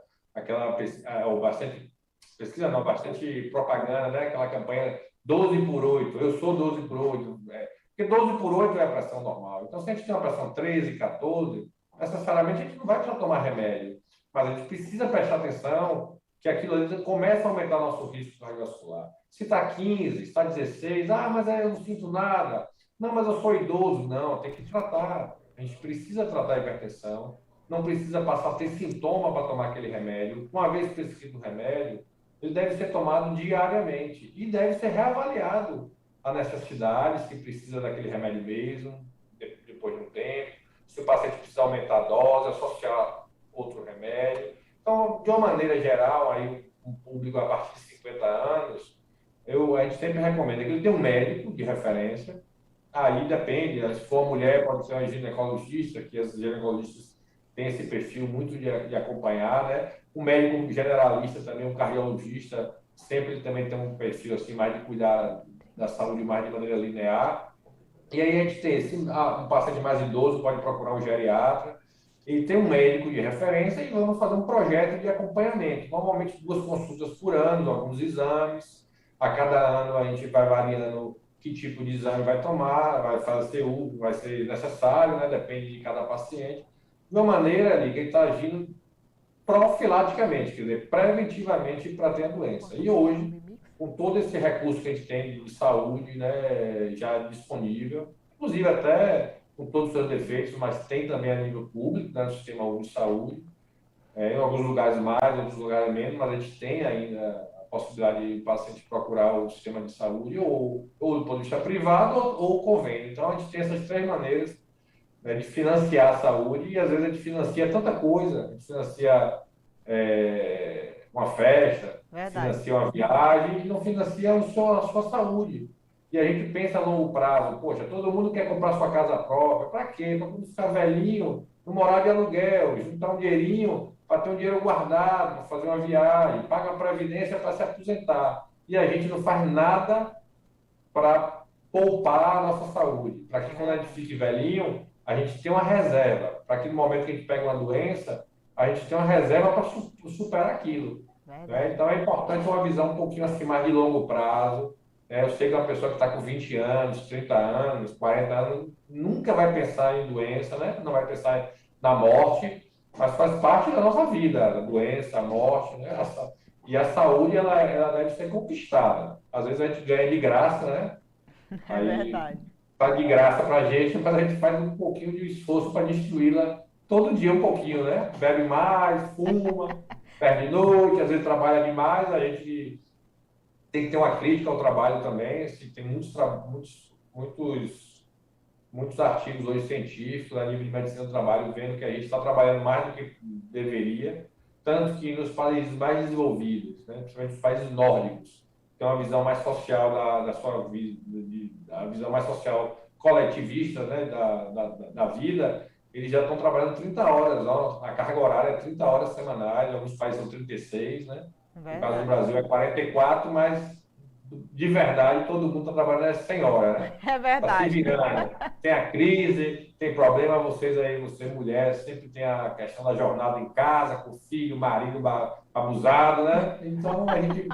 ou bastante pesquisa não, bastante propaganda, né? Aquela campanha 12 por 8, eu sou 12 por 8. Porque 12 por 8 é a pressão normal. Então, se a gente tem uma pressão 13, 14, necessariamente a gente não vai precisar tomar remédio, mas a gente precisa prestar atenção que aquilo ali começa a aumentar o nosso risco cardiovascular. Se está 15, está 16, mas eu não sinto nada. Não, mas eu sou idoso. Não, tem que tratar. A gente precisa tratar a hipertensão, não precisa passar a ter sintoma para tomar aquele remédio. Uma vez prescrito o remédio, ele deve ser tomado diariamente e deve ser reavaliado a necessidade, se precisa daquele remédio mesmo, depois de um tempo, se o paciente precisa aumentar a dose, associar outro remédio. Então, de uma maneira geral, aí, um público a partir de 50 anos, a gente sempre recomenda que ele tenha um médico de referência. Aí depende, se for mulher, pode ser uma ginecologista, que as ginecologistas têm esse perfil muito de acompanhar, né? Um médico generalista também, um cardiologista, sempre também tem um perfil assim mais de cuidar da saúde mais de maneira linear. E aí a gente tem um paciente mais idoso, pode procurar um geriatra, e tem um médico de referência e vamos fazer um projeto de acompanhamento. Normalmente 2 consultas por ano, alguns exames. A cada ano a gente vai variando que tipo de exame vai tomar, vai fazer o vai ser necessário, né? Depende de cada paciente. De uma maneira ali que ele está agindo profilaticamente, quer dizer, preventivamente para ter a doença. E hoje, com todo esse recurso que a gente tem de saúde, né, já disponível, inclusive até com todos os seus defeitos, mas tem também a nível público, né, no sistema único de saúde, em alguns lugares mais, em outros lugares menos, mas a gente tem ainda a possibilidade de o paciente procurar o sistema de saúde ou do ponto de vista privado ou convênio. Então, a gente tem essas 3 maneiras, né, de financiar a saúde, e às vezes a gente financia tanta coisa, a gente financia uma festa, Verdade. financia uma viagem e não financia a sua saúde. E a gente pensa a longo prazo, poxa, todo mundo quer comprar sua casa própria, para quê? Para quando ficar velhinho, não morar de aluguel, juntar um dinheirinho para ter um dinheiro guardado, para fazer uma viagem, paga a previdência para se aposentar. E a gente não faz nada para poupar a nossa saúde, para que quando a gente fique velhinho, a gente tenha uma reserva, para que no momento que a gente pega uma doença, a gente tenha uma reserva para superar aquilo. Né? Então é importante uma visão um pouquinho assim mais de longo prazo. Eu sei que uma pessoa que está com 20 anos, 30 anos, 40 anos, nunca vai pensar em doença, né? Não vai pensar na morte, mas faz parte da nossa vida, a doença, a morte, né? E a saúde, ela deve ser conquistada. Às vezes a gente ganha de graça, né? É verdade. Faz de graça para a gente, mas a gente faz um pouquinho de esforço para destruí-la todo dia um pouquinho, né? Bebe mais, fuma, perde noite, às vezes trabalha demais, a gente tem que ter uma crítica ao trabalho também. Tem muitos artigos hoje científicos a nível de medicina do trabalho vendo que a gente está trabalhando mais do que deveria, tanto que nos países mais desenvolvidos, né, principalmente os países nórdicos, tem uma visão mais social da sua vida, a visão mais social coletivista, né, da vida, eles já estão trabalhando 30 horas, a carga horária é 30 horas semanais, alguns países são 36, né? No caso do Brasil é 44, mas de verdade todo mundo está trabalhando 100 horas, né? É verdade. Tá se virando. Tem a crise, tem problema, vocês mulheres, sempre tem a questão da jornada em casa, com o filho, marido abusado, né? Então a gente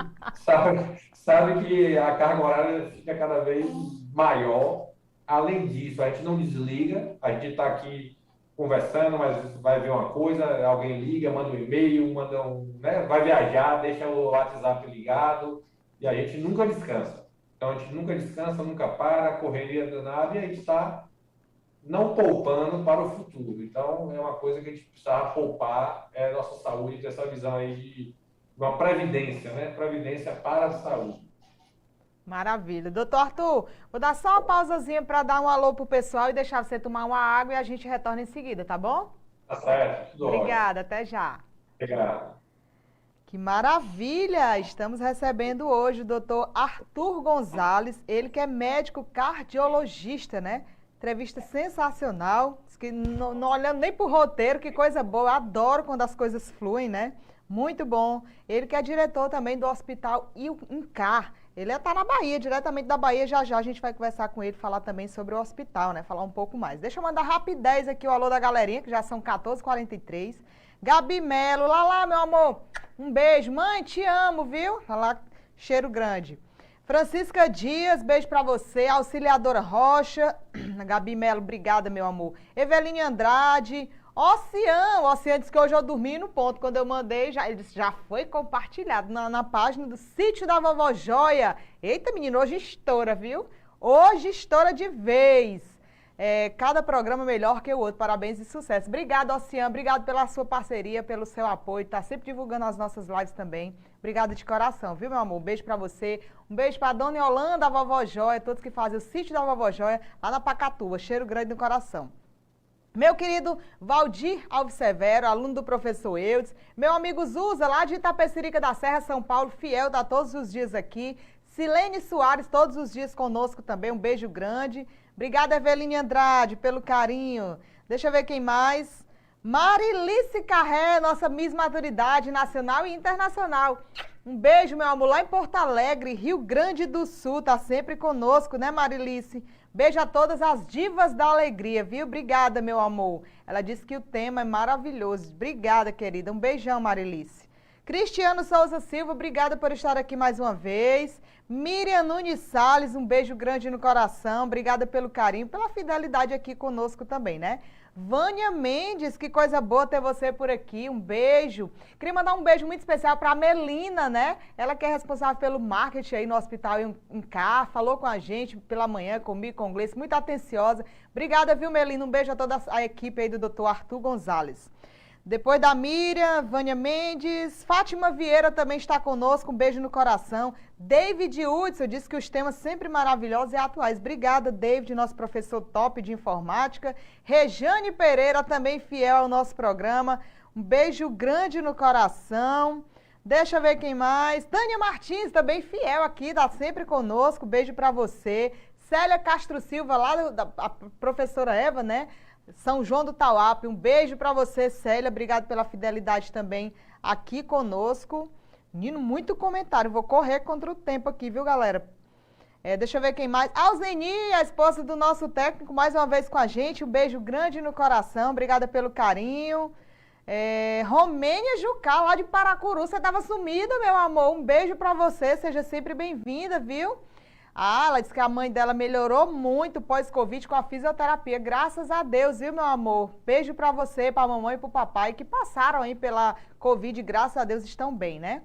sabe que a carga horária fica cada vez maior. Além disso, a gente não desliga, a gente está aqui conversando, mas vai ver uma coisa, alguém liga, manda um e-mail, né, vai viajar, deixa o WhatsApp ligado, e a gente nunca descansa. Então a gente nunca descansa, nunca para, correria danada, e a gente está não poupando para o futuro. Então é uma coisa que a gente precisa poupar, é a nossa saúde, ter essa visão aí de uma previdência, né? Previdência para a saúde. Maravilha. Doutor Arthur, vou dar só uma pausazinha para dar um alô pro pessoal e deixar você tomar uma água e a gente retorna em seguida, tá bom? Tá certo. Tudo Obrigada, até já. Obrigado. Que maravilha! Estamos recebendo hoje o doutor Arthur Gonzalez, ele que é médico cardiologista, né? Entrevista sensacional, que não olhando nem pro roteiro, que coisa boa, eu adoro quando as coisas fluem, né? Muito bom. Ele que é diretor também do Hospital INCAR. Ele está na Bahia, diretamente da Bahia. Já já a gente vai conversar com ele, falar também sobre o hospital, né? Falar um pouco mais. Deixa eu mandar rapidez aqui o alô da galerinha, que já são 14h43. Gabi Melo, lá, meu amor. Um beijo. Mãe, te amo, viu? Falar cheiro grande. Francisca Dias, beijo pra você. Auxiliadora Rocha. Gabi Melo, obrigada, meu amor. Eveline Andrade. Oceano disse que hoje eu dormi no ponto. Quando eu mandei, ele disse, já foi compartilhado na página do Sítio da Vovó Joia. Eita, menino, hoje estoura, viu? Hoje estoura de vez. Cada programa melhor que o outro. Parabéns e sucesso. Obrigada, Oceano. Obrigado pela sua parceria, pelo seu apoio. Tá sempre divulgando as nossas lives também. Obrigada de coração, viu, meu amor? Um beijo pra você. Um beijo pra Dona Yolanda, a Vovó Joia, todos que fazem o Sítio da Vovó Joia, lá na Pacatuba. Cheiro grande no coração. Meu querido Valdir Alves Severo, aluno do professor Eudes. Meu amigo Zuza, lá de Itapecerica da Serra, São Paulo, fiel, tá todos os dias aqui. Silene Soares, todos os dias conosco também, um beijo grande. Obrigada, Eveline Andrade, pelo carinho. Deixa eu ver quem mais. Marilice Carré, nossa Miss Maturidade Nacional e Internacional. Um beijo, meu amor, lá em Porto Alegre, Rio Grande do Sul, tá sempre conosco, né, Marilice? Beijo a todas as divas da alegria, viu? Obrigada, meu amor. Ela disse que o tema é maravilhoso. Obrigada, querida. Um beijão, Marilice. Cristiano Souza Silva, obrigada por estar aqui mais uma vez. Miriam Nunes Salles, um beijo grande no coração. Obrigada pelo carinho, pela fidelidade aqui conosco também, né? Vânia Mendes, que coisa boa ter você por aqui, um beijo. Queria mandar um beijo muito especial para a Melina, né? Ela que é responsável pelo marketing aí no hospital em Cá, falou com a gente pela manhã, comigo, com o Gleice, muito atenciosa. Obrigada, viu, Melina? Um beijo a toda a equipe aí do Dr. Arthur Gonzalez. Depois da Miriam, Vânia Mendes, Fátima Vieira também está conosco, um beijo no coração. David Hudson disse que os temas sempre maravilhosos e atuais. Obrigada, David, nosso professor top de informática. Rejane Pereira, também fiel ao nosso programa. Um beijo grande no coração. Deixa eu ver quem mais. Tânia Martins, também fiel aqui, está sempre conosco. Beijo para você. Célia Castro Silva, lá a professora Eva, né? São João do Tauape, um beijo para você, Célia, obrigado pela fidelidade também aqui conosco. Menino, muito comentário, vou correr contra o tempo aqui, viu, galera? Deixa eu ver quem mais. Alzeni, a esposa do nosso técnico, mais uma vez com a gente, um beijo grande no coração, obrigada pelo carinho. Romênia Jucá, lá de Paracuru, você estava sumida, meu amor, um beijo para você, seja sempre bem-vinda, viu? Ela disse que a mãe dela melhorou muito pós-Covid com a fisioterapia. Graças a Deus, viu, meu amor? Beijo pra você, pra mamãe e pro papai, que passaram aí pela Covid, graças a Deus estão bem, né?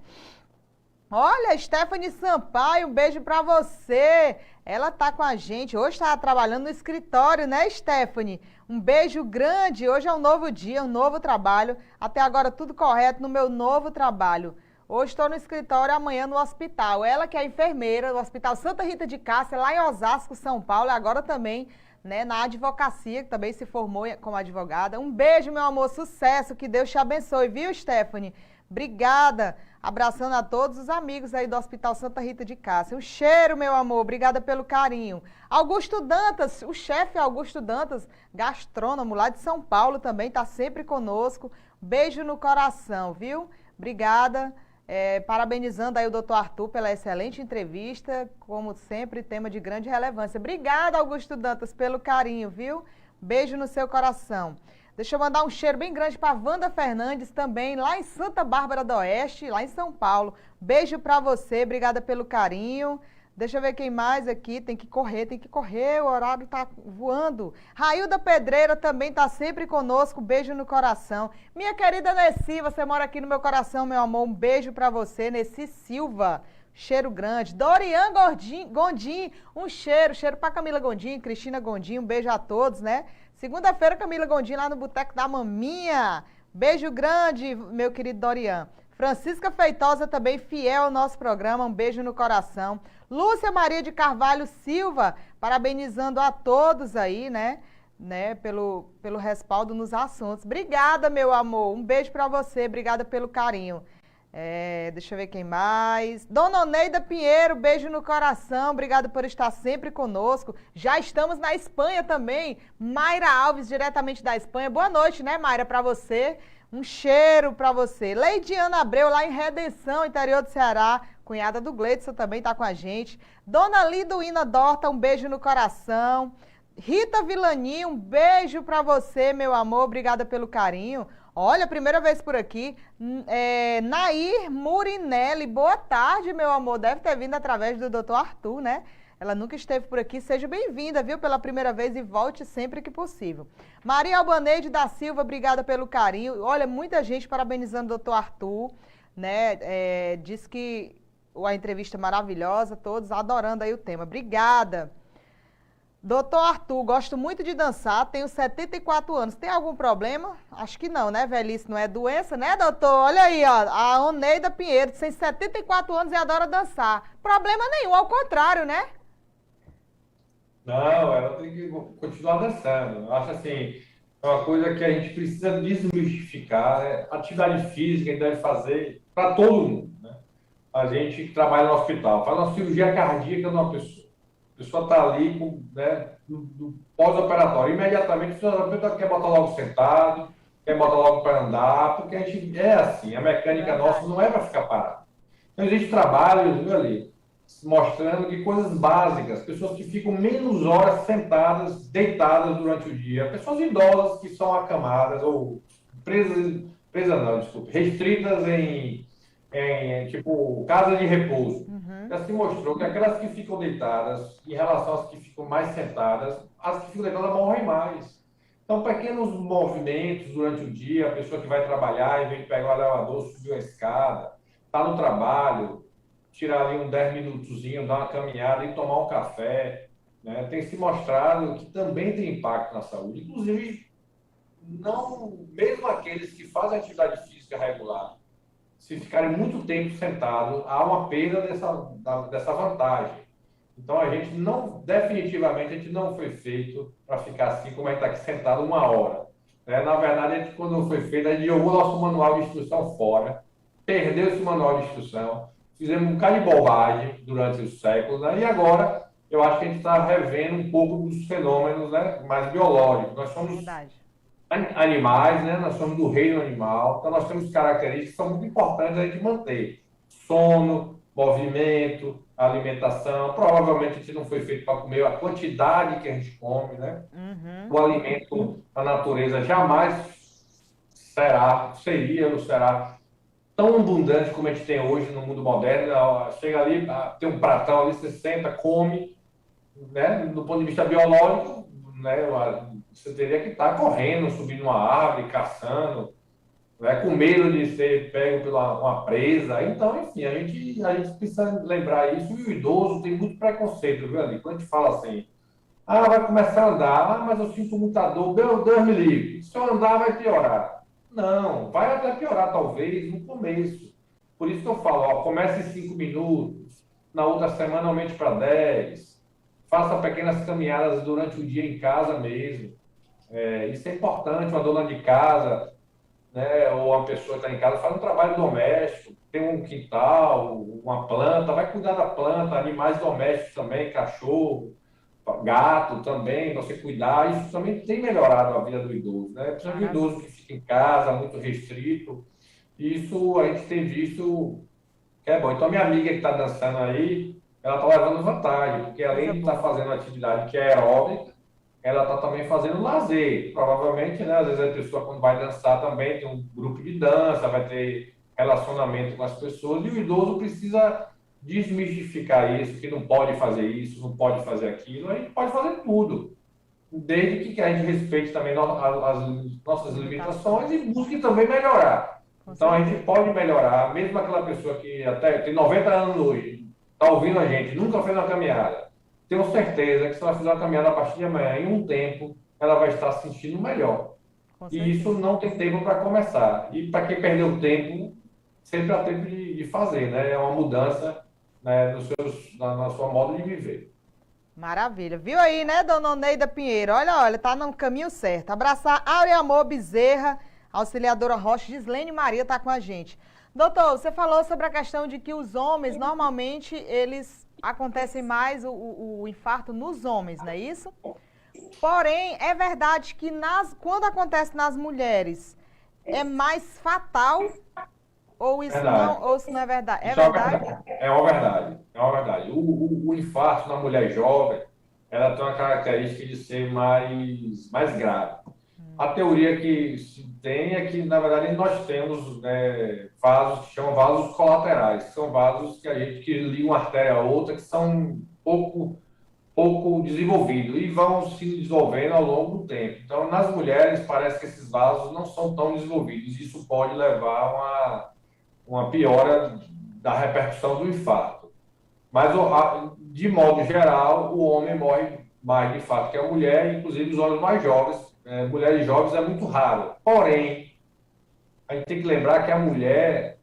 Olha, Stephanie Sampaio, um beijo pra você. Ela tá com a gente, hoje tá trabalhando no escritório, né, Stephanie? Um beijo grande, hoje é um novo dia, um novo trabalho. Até agora tudo correto no meu novo trabalho. Hoje estou no escritório, amanhã no hospital. Ela que é enfermeira do Hospital Santa Rita de Cássia, lá em Osasco, São Paulo, e agora também, né, na advocacia, que também se formou como advogada. Um beijo, meu amor, sucesso, que Deus te abençoe, viu, Stephanie? Obrigada. Abraçando a todos os amigos aí do Hospital Santa Rita de Cássia. Um cheiro, meu amor, obrigada pelo carinho. Augusto Dantas, o chefe Augusto Dantas, gastrônomo lá de São Paulo também, está sempre conosco. Beijo no coração, viu? Obrigada. Parabenizando aí o doutor Arthur pela excelente entrevista, como sempre, tema de grande relevância. Obrigada, Augusto Dantas, pelo carinho, viu? Beijo no seu coração. Deixa eu mandar um cheiro bem grande para Wanda Fernandes também, lá em Santa Bárbara do Oeste, lá em São Paulo. Beijo para você, obrigada pelo carinho. Deixa eu ver quem mais aqui, tem que correr, o horário tá voando. Railda Pedreira também tá sempre conosco, beijo no coração. Minha querida Nessi, você mora aqui no meu coração, meu amor, um beijo pra você, Nessi Silva, cheiro grande. Dorian Gondim, um cheiro pra Camila Gondim, Cristina Gondim, um beijo a todos, né? Segunda-feira, Camila Gondim lá no Boteco da Maminha, beijo grande, meu querido Dorian. Francisca Feitosa também, fiel ao nosso programa, um beijo no coração. Lúcia Maria de Carvalho Silva, parabenizando a todos aí, né, pelo respaldo nos assuntos. Obrigada, meu amor, um beijo para você, obrigada pelo carinho. Deixa eu ver quem mais. Dona Oneida Pinheiro, beijo no coração, obrigada por estar sempre conosco. Já estamos na Espanha também. Mayra Alves, diretamente da Espanha. Boa noite, né, Mayra, para você. Um cheiro para você. Leidiana Abreu, lá em Redenção, interior do Ceará. Cunhada do Gleidson também está com a gente. Dona Liduína Dorta, um beijo no coração. Rita Vilani, um beijo para você, meu amor. Obrigada pelo carinho. Olha, primeira vez por aqui. Nair Murinelli, boa tarde, meu amor. Deve ter vindo através do Dr. Arthur, né? Ela nunca esteve por aqui. Seja bem-vinda, viu? Pela primeira vez e volte sempre que possível. Maria Albaneide da Silva, obrigada pelo carinho. Olha, muita gente parabenizando o Dr. Arthur, né? Diz que a entrevista maravilhosa, todos adorando aí o tema. Obrigada. Doutor Arthur, gosto muito de dançar, tenho 74 anos. Tem algum problema? Acho que não, né? Velhice não é doença, né, doutor? Olha aí, ó, a Oneida Pinheiro, tem 74 anos e adora dançar. Problema nenhum, ao contrário, né? Não, ela tem que continuar dançando. Eu acho assim, é uma coisa que a gente precisa desmistificar, né? Atividade física a gente deve fazer para todo mundo, né? A gente que trabalha no hospital, faz uma cirurgia cardíaca numa pessoa. A pessoa está ali no pós-operatório. Imediatamente o fisioterapeuta quer botar logo sentado, quer botar logo para andar, porque a gente é assim, a mecânica nossa não é para ficar parada. Então existe trabalho, viu, ali? mostrando que coisas básicas, pessoas que ficam menos horas sentadas, deitadas durante o dia, pessoas idosas que são acamadas ou presas não, desculpe, restritas tipo, casa de repouso. Já se mostrou que aquelas que ficam deitadas, em relação às que ficam mais sentadas, as que ficam deitadas morrem mais. Então, pequenos movimentos durante o dia, a pessoa que vai trabalhar, em vez de pegar o elevador, subir uma escada, está no trabalho, tirar ali uns 10 minutozinhos, dar uma caminhada e tomar um café, né? Tem se mostrado que também tem impacto na saúde. Inclusive, não, mesmo aqueles que fazem atividade física regular, se ficarem muito tempo sentado, há uma perda dessa vantagem. Então, definitivamente, a gente não foi feito para ficar assim, como a gente está aqui sentado 1 hora. Né? Na verdade, quando foi feito, a gente jogou o nosso manual de instrução fora, perdeu esse manual de instrução, fizemos um bocado de bobagem durante os séculos, né? E agora, eu acho que a gente está revendo um pouco dos fenômenos, né, mais biológicos. Nós somos animais, né? Nós somos do reino animal, então nós temos características que são muito importantes a gente manter. Sono, movimento, alimentação. Provavelmente a gente não foi feito para comer a quantidade que a gente come, né? O alimento, a natureza jamais seria ou será tão abundante como a gente tem hoje no mundo moderno. Chega ali, tem um pratão ali, você senta, come, né? Do ponto de vista biológico, né? Você teria que estar correndo, subindo uma árvore, caçando, né? Com medo de ser pego por uma presa. Então, enfim, a gente precisa lembrar isso. E o idoso tem muito preconceito, viu, ali? Quando a gente fala assim, vai começar a andar, mas eu sinto muita dor, Deus me livre. Se eu andar, vai piorar. Não, vai até piorar, talvez, no começo. Por isso que eu falo, comece em 5 minutos, na outra semana aumente para 10, faça pequenas caminhadas durante o dia em casa mesmo. Isso é importante, uma dona de casa, né, ou uma pessoa que está em casa, faz um trabalho doméstico, tem um quintal, uma planta, vai cuidar da planta, animais domésticos também, cachorro, gato também, você cuidar, isso também tem melhorado a vida do idoso, né? Principalmente o idoso que fica em casa, muito restrito, isso a gente tem visto que é bom. Então, minha amiga que está dançando aí, ela está levando vantagem, porque além de estar fazendo atividade que é aeróbica, ela está também fazendo lazer. Provavelmente, né? Às vezes a pessoa, quando vai dançar, também tem um grupo de dança, vai ter relacionamento com as pessoas, e o idoso precisa desmistificar isso, que não pode fazer isso, não pode fazer aquilo, a gente pode fazer tudo, desde que a gente respeite também as nossas limitações e busque também melhorar. Então a gente pode melhorar, mesmo aquela pessoa que até tem 90 anos hoje, está ouvindo a gente, nunca fez uma caminhada, tenho certeza que se ela fizer uma caminhada a partir de amanhã, em um tempo, ela vai estar se sentindo melhor. E isso não tem tempo para começar. E para quem perdeu tempo, sempre há tempo de fazer, né? É uma mudança, né, na sua modo de viver. Maravilha. Viu aí, né, dona Oneida Pinheiro? Olha, tá no caminho certo. Abraçar Aureamor Bezerra, auxiliadora Rocha, Gislene Maria tá com a gente. Doutor, você falou sobre a questão de que os homens, normalmente, acontecem mais o infarto nos homens, não é isso? Porém, é verdade que quando acontece nas mulheres, é mais fatal? Ou isso não é verdade? É verdade? É uma verdade. É uma verdade. O infarto na mulher jovem, ela tem uma característica de ser mais grave. A teoria que se tem é que, na verdade, nós temos, né, vasos que chamam vasos colaterais, que são vasos que ligam uma artéria a outra, que são pouco desenvolvidos e vão se desenvolvendo ao longo do tempo. Então, nas mulheres, parece que esses vasos não são tão desenvolvidos. Isso pode levar a uma piora da repercussão do infarto. Mas, de modo geral, o homem morre mais de infarto que a mulher, inclusive os homens mais jovens. Mulheres jovens é muito raro. Porém, a gente tem que lembrar que a mulher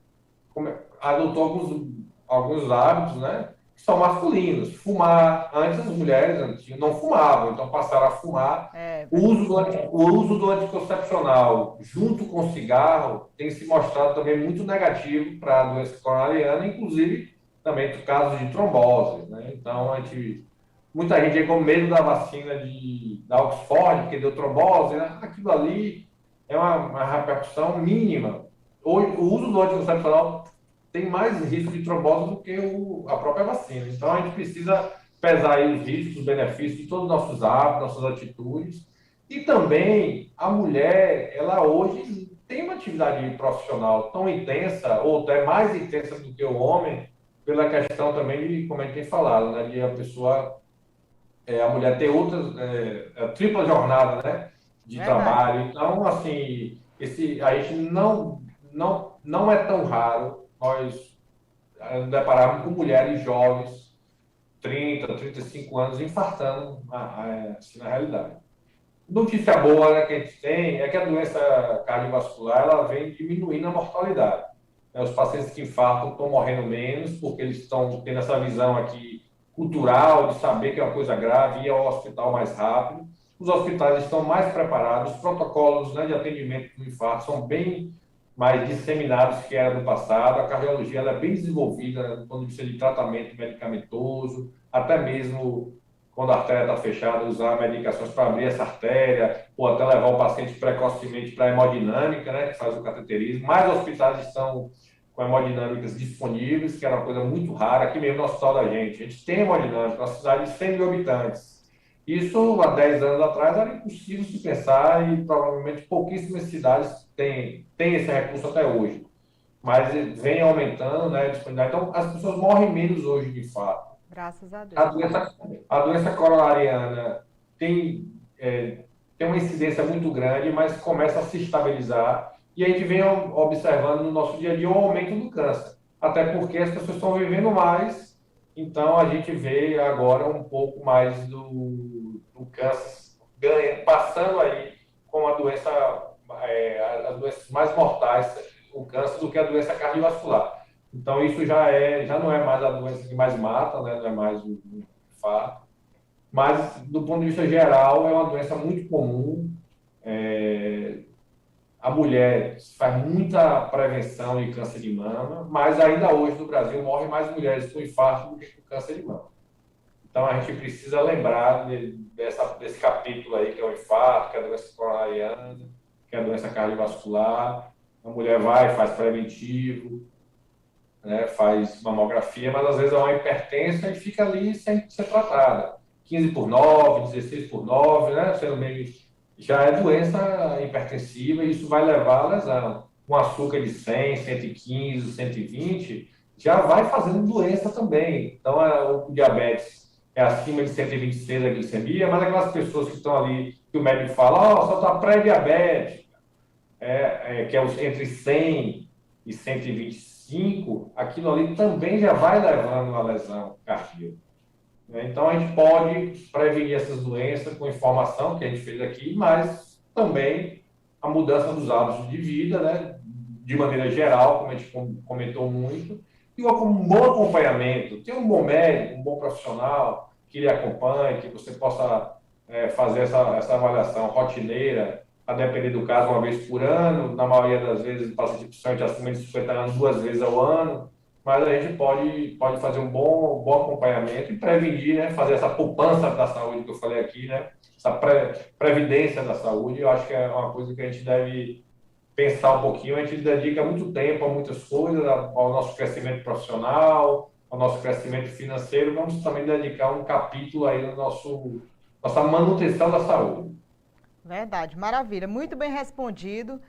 adotou alguns hábitos, né, que são masculinos. Fumar. Antes as mulheres não fumavam, então passaram a fumar. O uso do anticoncepcional junto com o cigarro tem se mostrado também muito negativo para a doença coronariana, inclusive também casos de trombose, né? Então, muita gente aí com medo da vacina da Oxford, porque deu trombose, né? Aquilo ali é uma repercussão mínima. O uso do anticoncepcional tem mais risco de trombose do que a própria vacina. Então, a gente precisa pesar aí os riscos, os benefícios de todos os nossos hábitos, nossas atitudes. E também, a mulher, ela hoje tem uma atividade profissional tão intensa, ou até mais intensa do que o homem, pela questão também de, como a gente tem falado, né, de a pessoa, a mulher ter outras, a tripla jornada, né, de Verdade. trabalho. Então, assim, a gente não é tão raro nós depararmos com mulheres jovens, 30, 35 anos, infartando, assim, na realidade. Notícia boa, né, que a gente tem é que a doença cardiovascular ela vem diminuindo a mortalidade. Os pacientes que infartam estão morrendo menos porque eles estão tendo essa visão aqui cultural de saber que é uma coisa grave e ir ao hospital mais rápido. Os hospitais estão mais preparados, os protocolos, né, de atendimento do infarto são bem mais disseminados que era no passado. A cardiologia ela é bem desenvolvida, né, do ponto de vista de tratamento medicamentoso, até mesmo quando a artéria está fechada, usar medicações para abrir essa artéria, ou até levar o paciente precocemente para a hemodinâmica, né, que faz o cateterismo. Mais hospitais estão com hemodinâmicas disponíveis, que era uma coisa muito rara. Aqui mesmo no hospital da gente, a gente tem hemodinâmica, uma cidade de 100 mil habitantes. Isso, há 10 anos atrás, era impossível se pensar e provavelmente pouquíssimas cidades têm esse recurso até hoje. Mas vem aumentando, né, a disponibilidade. Então, as pessoas morrem menos hoje de fato. Graças a A Deus. doença coronariana tem uma incidência muito grande, mas começa a se estabilizar. E a gente vem observando no nosso dia a dia o aumento do câncer. Até porque as pessoas estão vivendo mais, então a gente vê agora um pouco mais do câncer passando aí com a doença, as doenças mais mortais, o câncer, do que a doença cardiovascular. Então, isso já não é mais a doença que mais mata, né? Não é mais o infarto. Mas, do ponto de vista geral, é uma doença muito comum. A mulher faz muita prevenção de câncer de mama, mas ainda hoje no Brasil morrem mais mulheres com infarto do que com câncer de mama. Então, a gente precisa lembrar desse capítulo aí, que é o infarto, que é a doença coronariana, que é a doença cardiovascular. A mulher vai, faz preventivo, né, faz mamografia, mas às vezes é uma hipertensa e fica ali sem ser tratada. 15/9, 16/9, né, sendo meio, já é doença hipertensiva e isso vai levar à lesão. Um açúcar de 100, 115, 120, já vai fazendo doença também. Então, o diabetes é acima de 126 a glicemia, mas aquelas pessoas que estão ali, que o médico fala, só está pré-diabética, que é entre 100 e 125, aquilo ali também já vai levando a lesão cardíaca. Então, a gente pode prevenir essas doenças com informação que a gente fez aqui, mas também a mudança dos hábitos de vida, né, de maneira geral, como a gente comentou muito, e um bom acompanhamento. Ter um bom médico, um bom profissional que lhe acompanhe, que você possa fazer essa avaliação rotineira, a depender do caso, uma vez por ano. Na maioria das vezes, o paciente principalmente acima de 50 anos, 2 vezes ao ano. Mas a gente pode fazer um bom acompanhamento e prevenir, né? Fazer essa poupança da saúde que eu falei aqui, né? Essa previdência da saúde. Eu acho que é uma coisa que a gente deve pensar um pouquinho. A gente dedica muito tempo a muitas coisas, ao nosso crescimento profissional, ao nosso crescimento financeiro. Vamos também dedicar um capítulo aí no nossa manutenção da saúde. Verdade, maravilha. Muito bem respondido.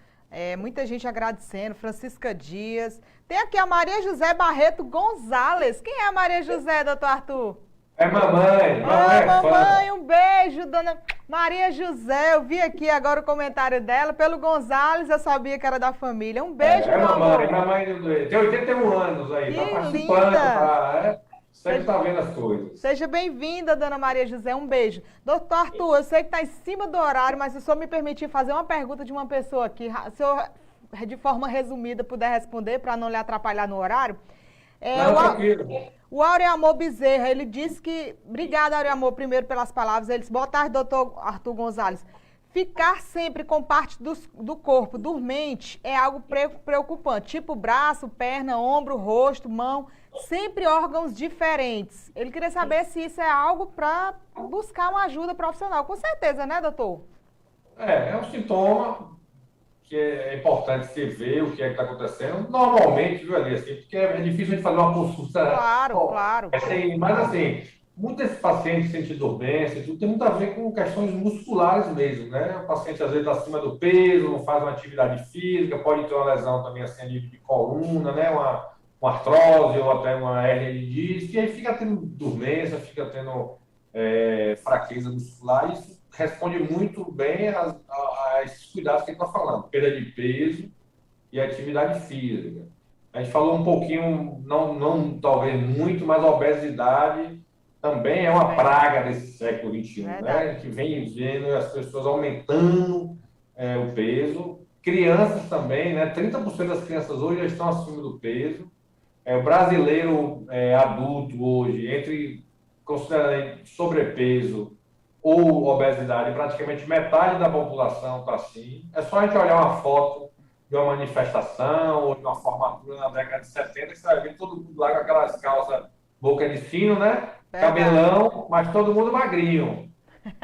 Muita gente agradecendo. Francisca Dias. Tem aqui a Maria José Barreto Gonzalez. Quem é a Maria José, doutor Arthur? É mamãe. Mamãe, um beijo, dona Maria José. Eu vi aqui agora o comentário dela. Pelo Gonzalez, eu sabia que era da família. Um beijo, meu amor. Mamãe tem 81 anos aí. Que tá participando, linda. Sempre está vendo as coisas. Seja bem-vinda, dona Maria José. Um beijo. Doutor Arthur, eu sei que está em cima do horário, mas se o senhor me permitir fazer uma pergunta de uma pessoa aqui, se o senhor, de forma resumida, puder responder, para não lhe atrapalhar no horário. Tranquilo. O Aureamor Bezerra, ele disse que... Obrigada, Aureamor, primeiro pelas palavras. Ele disse, boa tarde, doutor Arthur Gonzalez. Ficar sempre com parte do corpo dormente é algo preocupante, tipo braço, perna, ombro, rosto, mão, sempre órgãos diferentes. Ele queria saber se isso é algo para buscar uma ajuda profissional. Com certeza, né, doutor? É um sintoma que é importante você ver o que é que está acontecendo. Normalmente, viu, ali, assim, porque é difícil a gente fazer uma consulta. Claro, Ó, claro. assim, mas assim, muitos desses pacientes sentem dormência, tudo tem muito a ver com questões musculares mesmo, né? O paciente às vezes acima do peso, não faz uma atividade física, pode ter uma lesão também assim de coluna, né? Uma artrose ou até uma hérnia de disco, e aí fica tendo dormência, fica tendo fraqueza muscular. Isso responde muito bem a esses cuidados que a gente está falando, perda de peso e atividade física. A gente falou um pouquinho, não talvez muito, mas a obesidade também é uma praga desse século XXI, né? A gente vem vendo as pessoas aumentando o peso, crianças também, né? 30% das crianças hoje já estão acima do peso. O brasileiro adulto hoje, entre considerando sobrepeso ou obesidade, praticamente metade da população está assim. É só a gente olhar uma foto de uma manifestação ou de uma formatura na década de 70, que você vai ver todo mundo lá com aquelas calças boca de sino, né? Cabelão, mas todo mundo magrinho.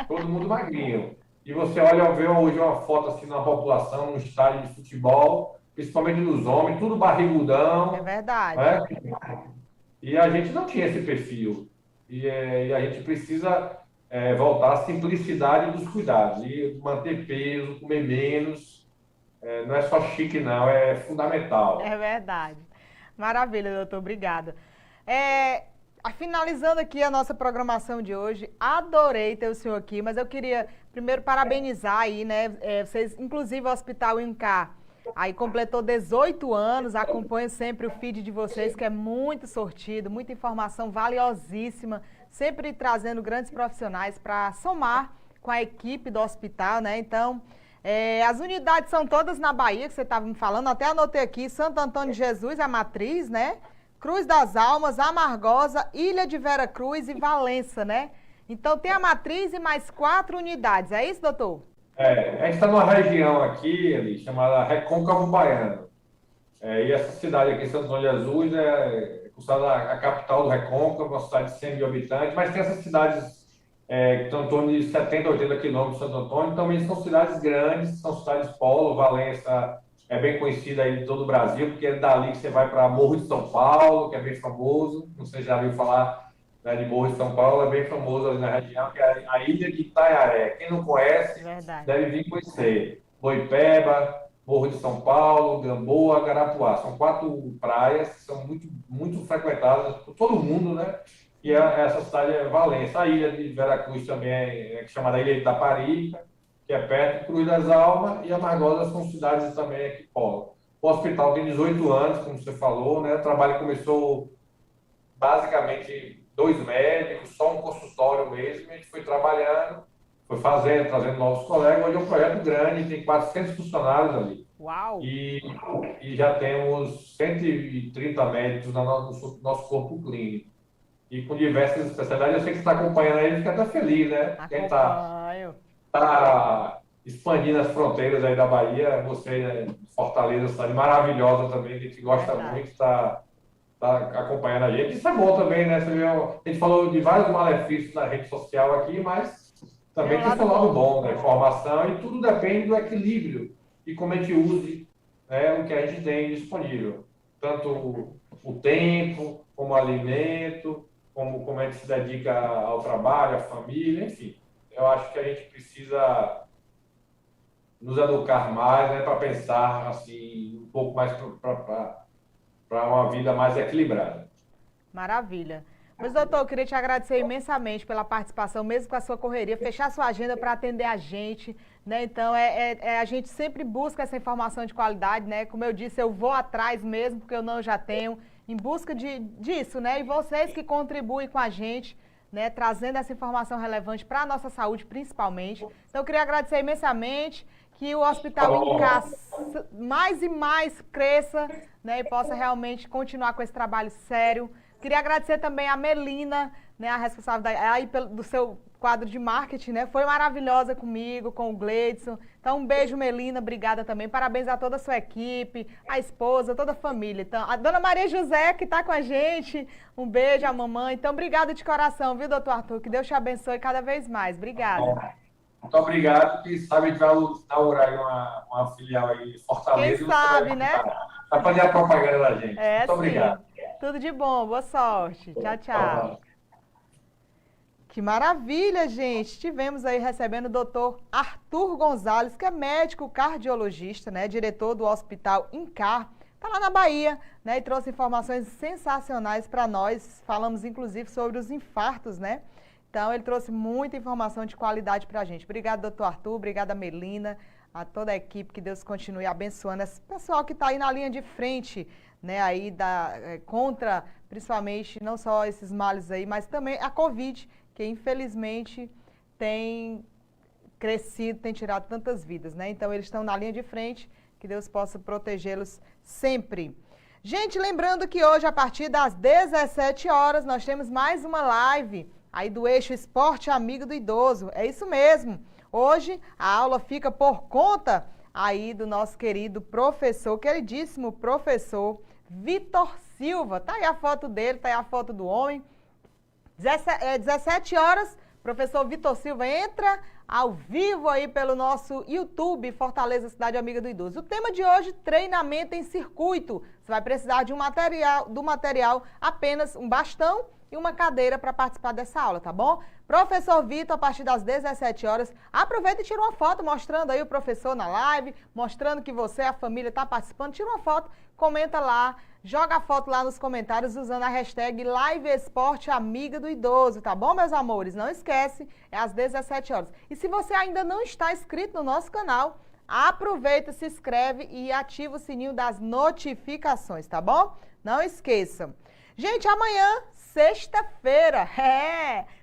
Todo mundo magrinho. E você olha, vê hoje uma foto assim na população, no estádio de futebol, principalmente dos homens, tudo barrigudão. É verdade. Né? E a gente não tinha esse perfil. E a gente precisa voltar à simplicidade dos cuidados. E manter peso, comer menos. Não é só chique, não. É fundamental. É verdade. Maravilha, doutor. Obrigada. Finalizando aqui a nossa programação de hoje, adorei ter o senhor aqui, mas eu queria primeiro parabenizar aí, né? Vocês, inclusive o Hospital Incá, aí completou 18 anos, acompanho sempre o feed de vocês, que é muito sortido, muita informação valiosíssima, sempre trazendo grandes profissionais para somar com a equipe do hospital, né? Então, as unidades são todas na Bahia, que você estava me falando, até anotei aqui, Santo Antônio de Jesus, a matriz, né? Cruz das Almas, Amargosa, Ilha de Vera Cruz e Valença, né? Então tem a matriz e mais 4 unidades, é isso, doutor? A gente está numa região aqui, ali, chamada Recôncavo Baiano. E essa cidade aqui, Santo Antônio de Jesus, é considerada a capital do Recôncavo, uma cidade de 100 mil habitantes, mas tem essas cidades que estão em torno de 70, 80 quilômetros de Santo Antônio, também são cidades grandes, são cidades polo. Valença é bem conhecida aí de todo o Brasil, porque é dali que você vai para Morro de São Paulo, que é bem famoso. Você já ouviu falar, né, de Morro de São Paulo, é bem famoso ali na região, que é a ilha de Itaiaré. Quem não conhece, deve vir conhecer. Boipeba, Morro de São Paulo, Gamboa, Garapuá. São 4 praias que são muito, muito frequentadas por todo mundo, né? E essa cidade é Valença. A ilha de Veracruz também é chamada Ilha de Itaparica, que é perto de Cruz das Almas, e Amargosa são cidades também aqui polo. O hospital tem 18 anos, como você falou, né? O trabalho começou basicamente 2 médicos, só um consultório mesmo, e a gente foi trabalhando, foi fazendo, trazendo novos colegas. Hoje é um projeto grande, tem 400 funcionários ali. Uau! E já temos 130 médicos no nosso corpo clínico. E com diversas especialidades. Eu sei que você está acompanhando aí, fica até feliz, né? Porque a gente está expandindo as fronteiras aí da Bahia. Você, Fortaleza, cidade maravilhosa também, que a gente gosta muito, está acompanhando a gente. Isso é bom também, né? Você viu, a gente falou de vários malefícios na rede social aqui, mas também tem o seu lado bom da informação, e tudo depende do equilíbrio e como a gente use, né, o que a gente tem disponível. Tanto o tempo, como o alimento, como a gente se dedica ao trabalho, à família, enfim. Eu acho que a gente precisa nos educar mais, né, para pensar assim, um pouco mais para uma vida mais equilibrada. Maravilha. Mas, doutor, eu queria te agradecer imensamente pela participação, mesmo com a sua correria, fechar sua agenda para atender a gente, né? Então, a gente sempre busca essa informação de qualidade, né? Como eu disse, eu vou atrás mesmo, porque eu não já tenho, em busca disso, né? E vocês que contribuem com a gente, né? Trazendo essa informação relevante para a nossa saúde, principalmente. Então, eu queria agradecer imensamente, que o Hospital Incá mais e mais cresça, né? E possa realmente continuar com esse trabalho sério. Queria agradecer também a Melina, né, a responsável aí do seu quadro de marketing, né? Foi maravilhosa comigo, com o Gleidson. Então, um beijo, Melina, obrigada também. Parabéns a toda a sua equipe, a esposa, toda a família. Então, a dona Maria José, que está com a gente, um beijo à mamãe. Então, obrigada de coração, viu, doutor Arthur? Que Deus te abençoe cada vez mais. Obrigada. Muito obrigado. Quem sabe a gente vai inaugurar aí uma filial aí em Fortaleza. Quem sabe, né? Vai fazer a propaganda da gente. Muito Sim. obrigado. Tudo de bom, boa sorte. Tchau, tchau. Que maravilha, gente! Estivemos aí recebendo o doutor Arthur Gonzalez, que é médico cardiologista, né? Diretor do Hospital INCAR, está lá na Bahia, né? E trouxe informações sensacionais para nós. Falamos, inclusive, sobre os infartos, né? Então, ele trouxe muita informação de qualidade para a gente. Obrigada, doutor Arthur. Obrigada, Melina, a toda a equipe. Que Deus continue abençoando esse pessoal que está aí na linha de frente, né? Aí contra, principalmente, não só esses males aí, mas também a Covid, que infelizmente tem crescido, tem tirado tantas vidas, né? Então eles estão na linha de frente, que Deus possa protegê-los sempre. Gente, lembrando que hoje, a partir das 17 horas, nós temos mais uma live aí do eixo Esporte Amigo do Idoso. É isso mesmo. Hoje a aula fica por conta aí do nosso querido professor, queridíssimo professor Vitor Silva. Tá aí a foto dele, tá aí a foto do homem. 17 horas, professor Vitor Silva entra ao vivo aí pelo nosso YouTube, Fortaleza Cidade Amiga do Idoso. O tema de hoje, treinamento em circuito. Você vai precisar de do material apenas um bastão e uma cadeira para participar dessa aula, tá bom? Professor Vitor, a partir das 17 horas, aproveita e tira uma foto mostrando aí o professor na live, mostrando que você, a família, está participando. Tira uma foto, comenta lá, joga a foto lá nos comentários usando a hashtag Live Esporte Amiga do Idoso, tá bom, meus amores? Não esquece, é às 17 horas. E se você ainda não está inscrito no nosso canal, aproveita, se inscreve e ativa o sininho das notificações, tá bom? Não esqueçam. Gente, amanhã, sexta-feira,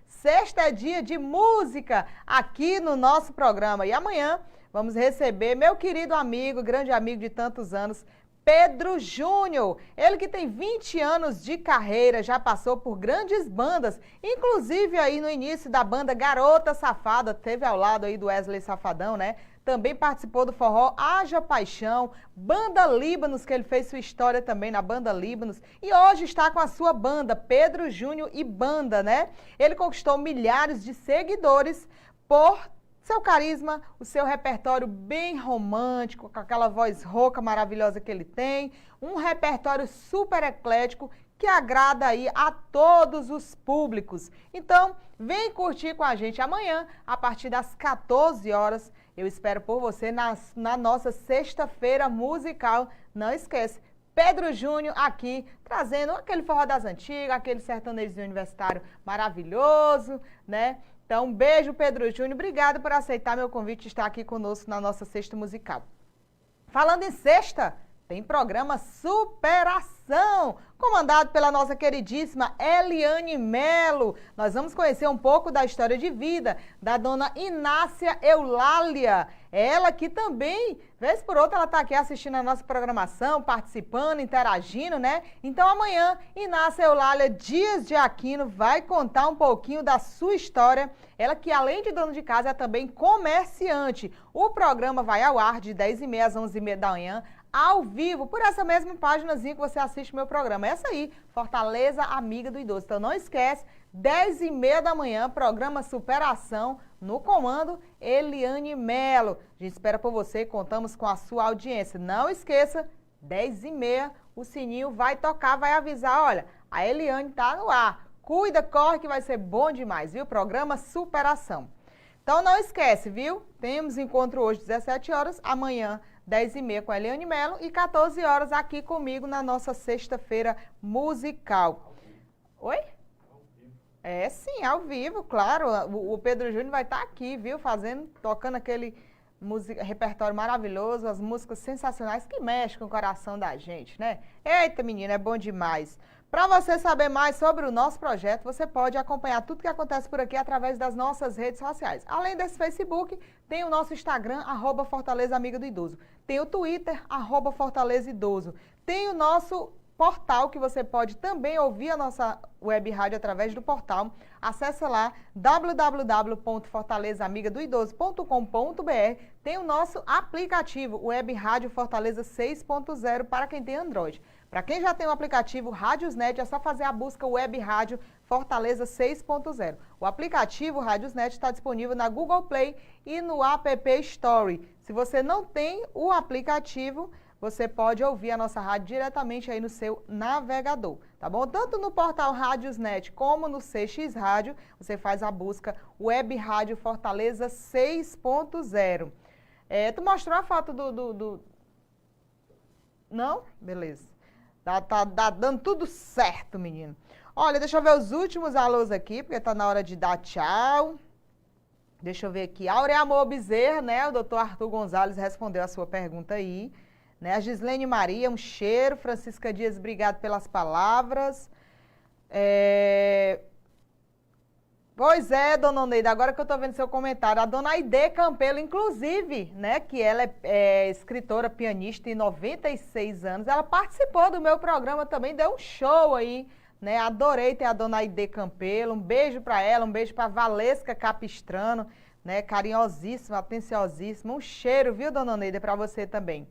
sexta é dia de música aqui no nosso programa. E amanhã vamos receber meu querido amigo, grande amigo de tantos anos, Pedro Júnior. Ele que tem 20 anos de carreira, já passou por grandes bandas, inclusive aí no início da banda Garota Safada, teve ao lado aí do Wesley Safadão, né? Também participou do forró Haja Paixão, Banda Líbanos, que ele fez sua história também na Banda Líbanos. E hoje está com a sua banda, Pedro Júnior e Banda, né? Ele conquistou milhares de seguidores por seu carisma, o seu repertório bem romântico, com aquela voz rouca maravilhosa que ele tem. Um repertório super eclético que agrada aí a todos os públicos. Então, vem curtir com a gente amanhã, a partir das 14 horas. Eu espero por você na nossa sexta-feira musical. Não esquece, Pedro Júnior aqui, trazendo aquele forró das antigas, aquele sertanejo universitário maravilhoso, né? Então, um beijo, Pedro Júnior. Obrigado por aceitar meu convite e estar aqui conosco na nossa sexta musical. Falando em sexta, tem programa Superação, comandado pela nossa queridíssima Eliane Melo. Nós vamos conhecer um pouco da história de vida da dona Inácia Eulália. Ela que também, vez por outra, ela está aqui assistindo a nossa programação, participando, interagindo, né? Então amanhã, Inácia Eulália Dias de Aquino vai contar um pouquinho da sua história. Ela que, além de dona de casa, é também comerciante. O programa vai ao ar de 10h30 às 11h30 da manhã, ao vivo, por essa mesma páginazinha que você assiste o meu programa. Essa aí, Fortaleza Amiga do Idoso. Então não esquece, 10h30 da manhã, programa Superação, no comando Eliane Melo. A gente espera por você e contamos com a sua audiência. Não esqueça, 10h30, o sininho vai tocar, vai avisar, olha, a Eliane tá no ar. Cuida, corre que vai ser bom demais, viu? Programa Superação. Então não esquece, viu? Temos encontro hoje, 17 horas, amanhã, 10h30 com a Eliane Melo e 14 horas aqui comigo na nossa sexta-feira musical. Oi? É sim, ao vivo, claro. O Pedro Júnior vai estar aqui, viu? Tocando aquele repertório maravilhoso, as músicas sensacionais que mexem com o coração da gente, né? Eita, menina, é bom demais. Para você saber mais sobre o nosso projeto, você pode acompanhar tudo que acontece por aqui através das nossas redes sociais. Além desse Facebook, tem o nosso Instagram, @Fortaleza Amiga do Idoso. Tem o Twitter, @Fortaleza Idoso. Tem o nosso portal, que você pode também ouvir a nossa web rádio através do portal. Acesse lá, www.fortalezaamigadoidoso.com.br. Tem o nosso aplicativo, Web Rádio Fortaleza 6.0, para quem tem Android. Para quem já tem o aplicativo Rádiosnet, é só fazer a busca Web Rádio Fortaleza 6.0. O aplicativo Rádiosnet está disponível na Google Play e no App Store. Se você não tem o aplicativo, você pode ouvir a nossa rádio diretamente aí no seu navegador, tá bom? Tanto no portal Rádiosnet como no CX Rádio, você faz a busca Web Rádio Fortaleza 6.0. Tu mostrou a foto do... Não? Beleza. Tá dando tudo certo, menino. Olha, deixa eu ver os últimos alôs aqui, porque tá na hora de dar tchau. Deixa eu ver aqui. Aurea Amor Bezerra, né? O doutor Arthur Gonzalez respondeu a sua pergunta aí. Né? A Gislene Maria, um cheiro. Francisca Dias, obrigado pelas palavras. Pois é, dona Oneida, agora que eu estou vendo seu comentário, a dona Aide Campelo, inclusive, né, que ela é escritora, pianista, tem 96 anos, ela participou do meu programa também, deu um show aí, né, adorei ter a dona Aide Campelo, um beijo para ela, um beijo para Valesca Capistrano, né, carinhosíssima, atenciosíssima, um cheiro, viu, dona Oneida, para você também.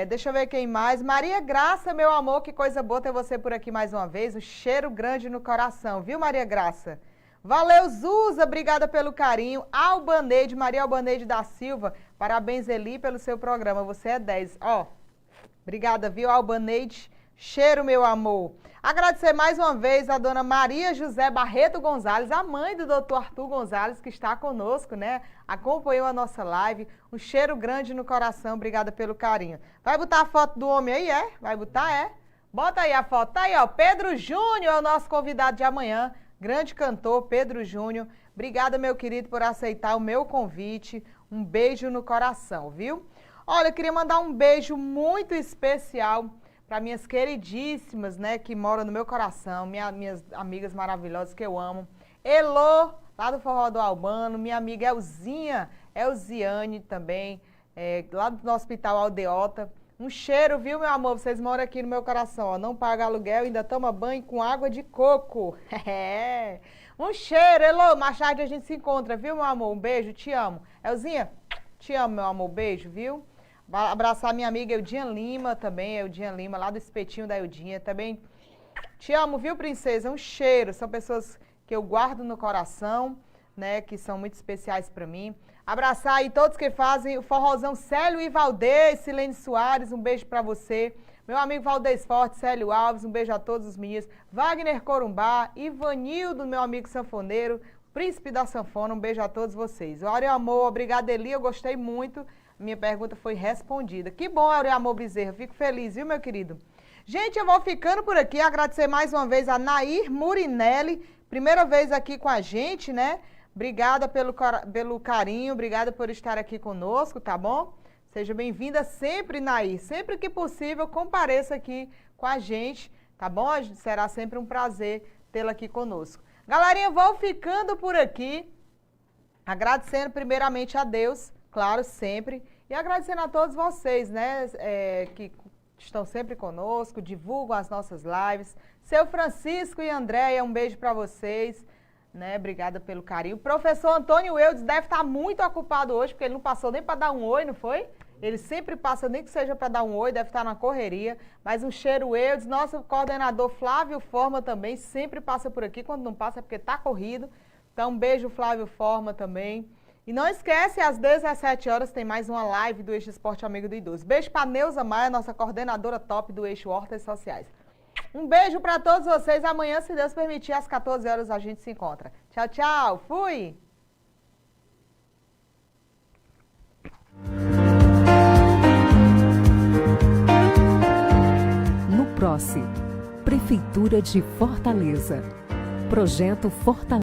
Deixa eu ver quem mais. Maria Graça, meu amor, que coisa boa ter você por aqui mais uma vez, um cheiro grande no coração, viu, Maria Graça? Valeu, Zuza, obrigada pelo carinho. Albaneide, Maria Albaneide da Silva, parabéns, Eli, pelo seu programa, você é 10. Obrigada, viu, Albaneide? Cheiro, meu amor. Agradecer mais uma vez a dona Maria José Barreto Gonzalez, a mãe do doutor Arthur Gonzalez, que está conosco, né? Acompanhou a nossa live. Um cheiro grande no coração, obrigada pelo carinho. Vai botar a foto do homem aí, é? Vai botar, é? Bota aí a foto. Tá aí, ó. Pedro Júnior é o nosso convidado de amanhã. Grande cantor, Pedro Júnior. Obrigada, meu querido, por aceitar o meu convite. Um beijo no coração, viu? Olha, eu queria mandar um beijo muito especial para minhas queridíssimas, né, que moram no meu coração, minhas amigas maravilhosas que eu amo. Elô, lá do Forró do Albano, minha amiga Elziane também, lá do Hospital Aldeota. Um cheiro, viu, meu amor? Vocês moram aqui no meu coração, ó. Não paga aluguel, ainda toma banho com água de coco. Um cheiro, Elô. Mais tarde a gente se encontra, viu, meu amor? Um beijo, te amo. Elzinha, te amo, meu amor. Beijo, viu? Abraçar minha amiga Eudinha Lima também, Eudinha Lima, lá do espetinho da Eudinha. Também te amo, viu, princesa? Um cheiro. São pessoas que eu guardo no coração, né, que são muito especiais para mim. Abraçar aí todos que fazem o forrozão, Célio e Valdez, Silene Soares, um beijo para você. Meu amigo Valdez Forte, Célio Alves, um beijo a todos os meninos. Wagner Corumbá, Ivanildo, meu amigo sanfoneiro, príncipe da sanfona, um beijo a todos vocês. Aurea Amor, obrigada, Eli, eu gostei muito. Minha pergunta foi respondida. Que bom, Aurea Amor Bezerra, fico feliz, viu, meu querido? Gente, eu vou ficando por aqui, agradecer mais uma vez a Nair Murinelli, primeira vez aqui com a gente, né? Obrigada pelo carinho, obrigada por estar aqui conosco, tá bom? Seja bem-vinda sempre, Nair. Sempre que possível, compareça aqui com a gente, tá bom? Será sempre um prazer tê-la aqui conosco. Galerinha, vou ficando por aqui, agradecendo primeiramente a Deus, claro, sempre, e agradecendo a todos vocês, né, que estão sempre conosco, divulgam as nossas lives. Seu Francisco e Andréia, um beijo para vocês. Né, obrigada pelo carinho. O professor Antônio Eudes deve estar muito ocupado hoje, porque ele não passou nem para dar um oi, não foi? Ele sempre passa, nem que seja para dar um oi, deve estar na correria. Mas um cheiro, Eudes. Nosso coordenador Flávio Forma também sempre passa por aqui. Quando não passa é porque está corrido. Então, um beijo, Flávio Forma também. E não esquece, às 17 horas tem mais uma live do Eixo Esporte Amigo do Idoso. Beijo para Neuza Maia, nossa coordenadora top do Eixo Hortas Sociais. Um beijo para todos vocês. Amanhã, se Deus permitir, às 14 horas a gente se encontra. Tchau, tchau. Fui! No próximo, Prefeitura de Fortaleza. Projeto Fortaleza.